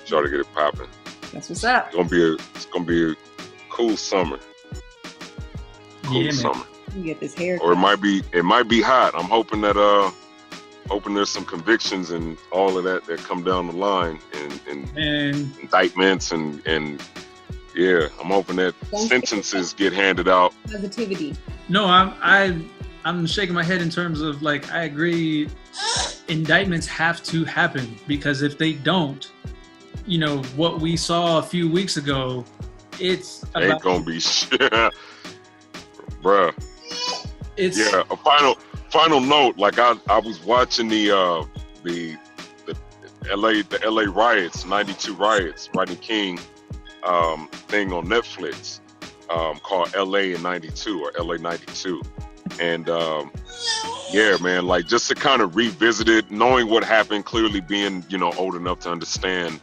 try to get it popping. That's what's up. It's gonna be a cool summer. Cool summer. You get this hair. Or it might be hot. I'm hoping that hoping there's some convictions and all of that come down the line and indictments and yeah, I'm hoping that sentences get handed out. Positivity. No, I'm shaking my head in terms of like I agree. Indictments have to happen because if they don't, you know what we saw a few weeks ago, it's ain't gonna be shit, bruh. It's a final note. Like I was watching the LA riots, 92 riots, Rodney King thing on Netflix called LA in 92 or LA 92. And yeah, man, like just to kind of revisit it, knowing what happened, clearly being, old enough to understand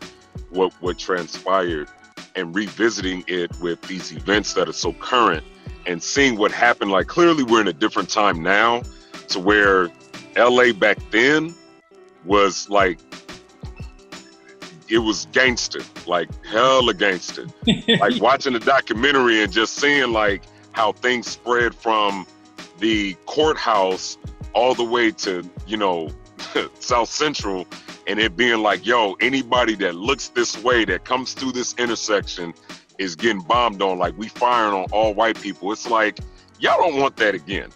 what transpired and revisiting it with these events that are so current and seeing what happened. Like clearly we're in a different time now to where LA back then was like, it was gangster, like hella gangster. Like watching the documentary and just seeing like how things spread from the courthouse all the way to, South Central, and it being like, yo, anybody that looks this way, that comes through this intersection is getting bombed on. Like we firing on all white people. It's like, y'all don't want that again.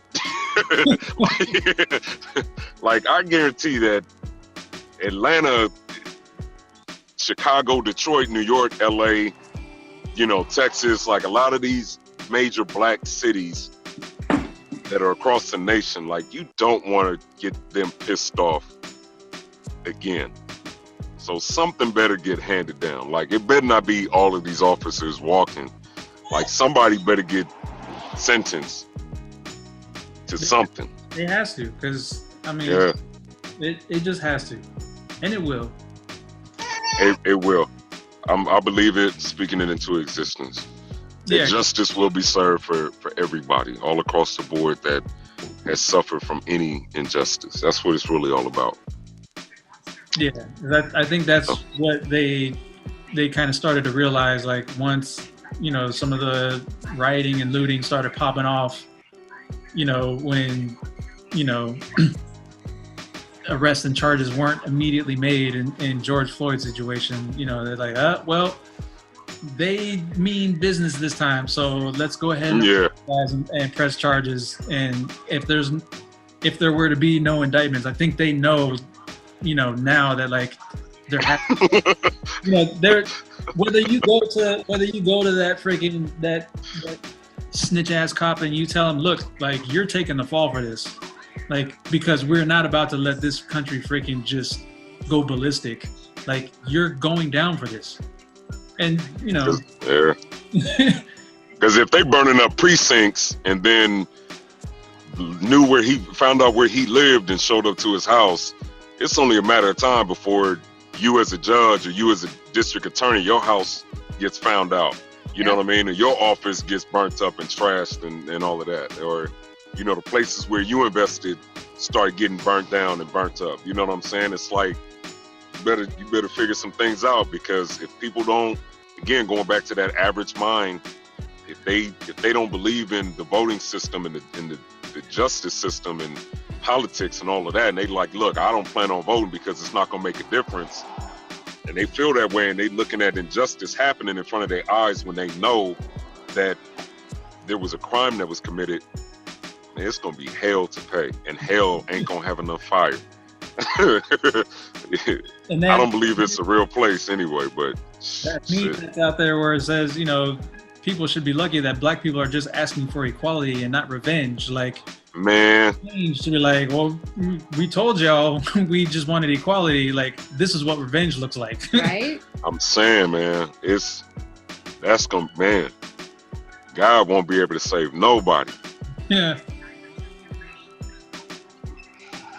Like I guarantee that Atlanta, Chicago, Detroit, New York, LA, Texas, like a lot of these major black cities that are across the nation, like you don't want to get them pissed off again. So something better get handed down. Like it better not be all of these officers walking. Like somebody better get sentenced to something. It has to, because I mean, yeah. It just has to, and it will. It will. I believe it, speaking it into existence. Yeah. Justice will be served for everybody all across the board that has suffered from any injustice. That's what it's really all about. Yeah, I think that's what they kind of started to realize. Like once some of the rioting and looting started popping off, when arrests and charges weren't immediately made in George Floyd's situation, they're like, well, they mean business this time, so let's go ahead and press charges. And if there were to be no indictments, I think they know, now that like they're happy. They're whether you go to that freaking that snitch ass cop and you tell him, look, like you're taking the fall for this, like because we're not about to let this country freaking just go ballistic. Like you're going down for this. And because if they burning up precincts and then found out where he lived and showed up to his house, it's only a matter of time before you as a judge or you as a district attorney, your house gets found out. You know what I mean? And your office gets burnt up and trashed and all of that. Or, the places where you invested start getting burnt down and burnt up. You know what I'm saying? It's like, you better figure some things out, because if people don't, again, going back to that average mind, if they don't believe in the voting system and the justice system and politics and all of that, and they like, look, I don't plan on voting because it's not gonna make a difference, and they feel that way, and they looking at injustice happening in front of their eyes when they know that there was a crime that was committed, man, it's gonna be hell to pay, and hell ain't gonna have enough fire. And I don't believe it's a real place anyway, but that meme that's out there where it says, people should be lucky that black people are just asking for equality and not revenge. Like, man, to be like, well, we told y'all we just wanted equality. Like, this is what revenge looks like. Right? I'm saying, man, man, God won't be able to save nobody. Yeah.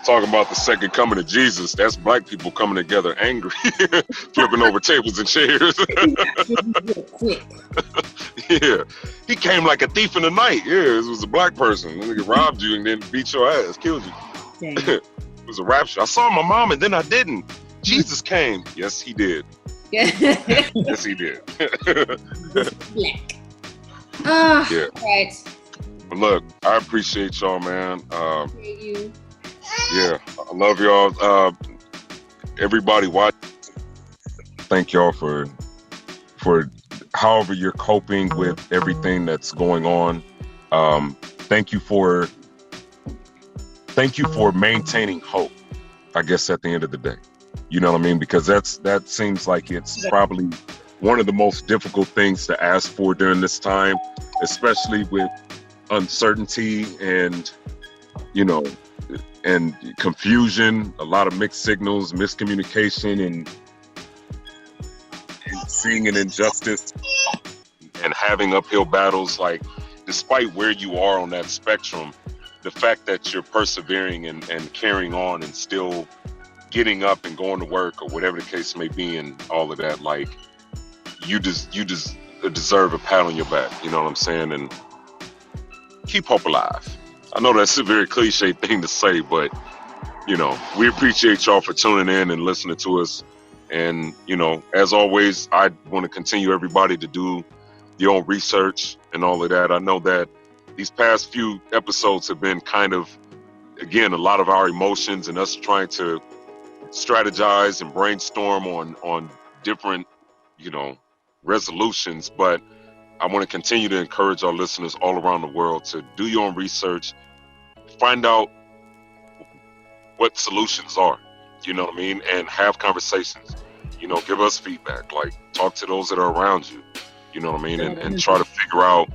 talking about the second coming of Jesus. That's black people coming together angry, flipping over tables and chairs. Quick. Yeah, he came like a thief in the night. Yeah, this was a black person. Nigga robbed you and then beat your ass, killed you. Dang. It was a rapture. I saw my mom and then I didn't. Jesus came. Yes, he did. Yes, he did. Black. Yeah. Right. But look, I appreciate y'all, man. Appreciate you. Yeah, I love y'all. Everybody watch. Thank y'all for however you're coping with everything that's going on. Thank you for maintaining hope, I guess, at the end of the day. You know what I mean? Because that seems like it's probably one of the most difficult things to ask for during this time, especially with uncertainty and, you know, and confusion, a lot of mixed signals, miscommunication, and seeing an injustice and having uphill battles. Like, despite where you are on that spectrum, the fact that you're persevering and carrying on and still getting up and going to work or whatever the case may be and all of that, like, you just deserve a pat on your back, you know what I'm saying? And keep hope alive. I know that's a very cliche thing to say, but, you know, we appreciate y'all for tuning in and listening to us. And, you know, as always, I want to continue everybody to do your own research and all of that. I know that these past few episodes have been kind of, again, a lot of our emotions and us trying to strategize and brainstorm on different, you know, resolutions. But I want to continue to encourage our listeners all around the world to do your own research, find out what solutions are, you know what I mean, and have conversations. You know, give us feedback, like talk to those that are around you, you know what I mean, and try to figure out.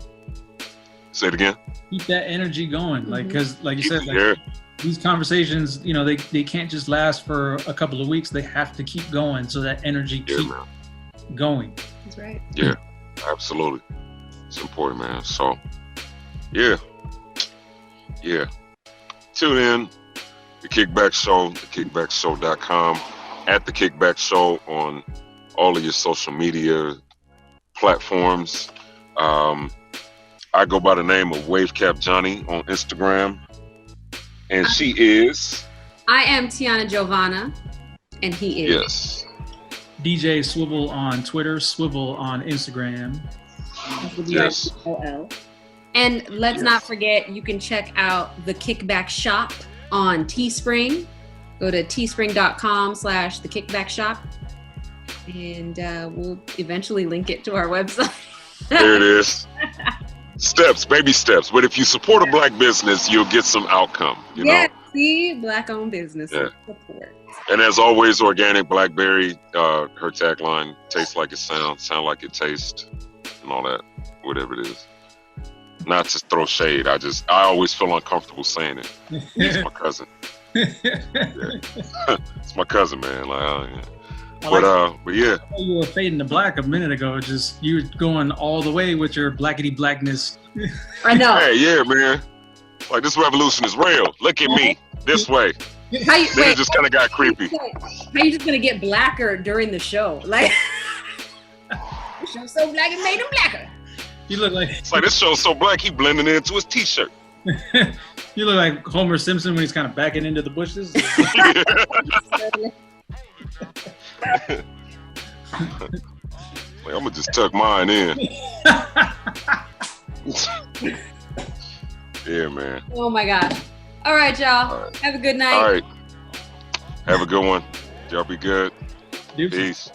Say it again. Keep that energy going, like, because like you said, like, these conversations, you know, they can't just last for a couple of weeks. They have to keep going so that energy keeps going. That's right. Yeah, absolutely. It's important, man. So, yeah. Tune in, The Kickback Show, thekickbackshow.com, at The Kickback Show on all of your social media platforms. I go by the name of Wavecap Johnny on Instagram. And she is? I am Tiana Giovanna, and he is? Yes. DJ Swivel on Twitter, Swivel on Instagram. Yes. And let's not forget, you can check out the Kickback Shop on Teespring. Go to teespring.com/the Kickback Shop, and we'll eventually link it to our website. There it is. Steps, baby steps. But if you support a black business, you'll get some outcome. You know? See, black-owned business support. And as always, organic blackberry. Her tagline: "Tastes like it sounds, sound like it tastes," and all that, whatever it is. Not to throw shade. I always feel uncomfortable saying it. He's my cousin. It's my cousin, man. Like, but yeah. You were fading to black a minute ago. Just you going all the way with your blackety blackness. I know. Hey, yeah, man. Like, this revolution is real. Look at me this way. Then it just kind of got creepy. How you just gonna get blacker during the show? Like, the show's so black it made him blacker. You look like it's like this show's so black he blending into his t-shirt. You look like Homer Simpson when he's kind of backing into the bushes. Like, I'm gonna just tuck mine in. Yeah, man. Oh my God. All right, y'all. All right. Have a good night. All right. Have a good one. Y'all be good. Deuces. Peace.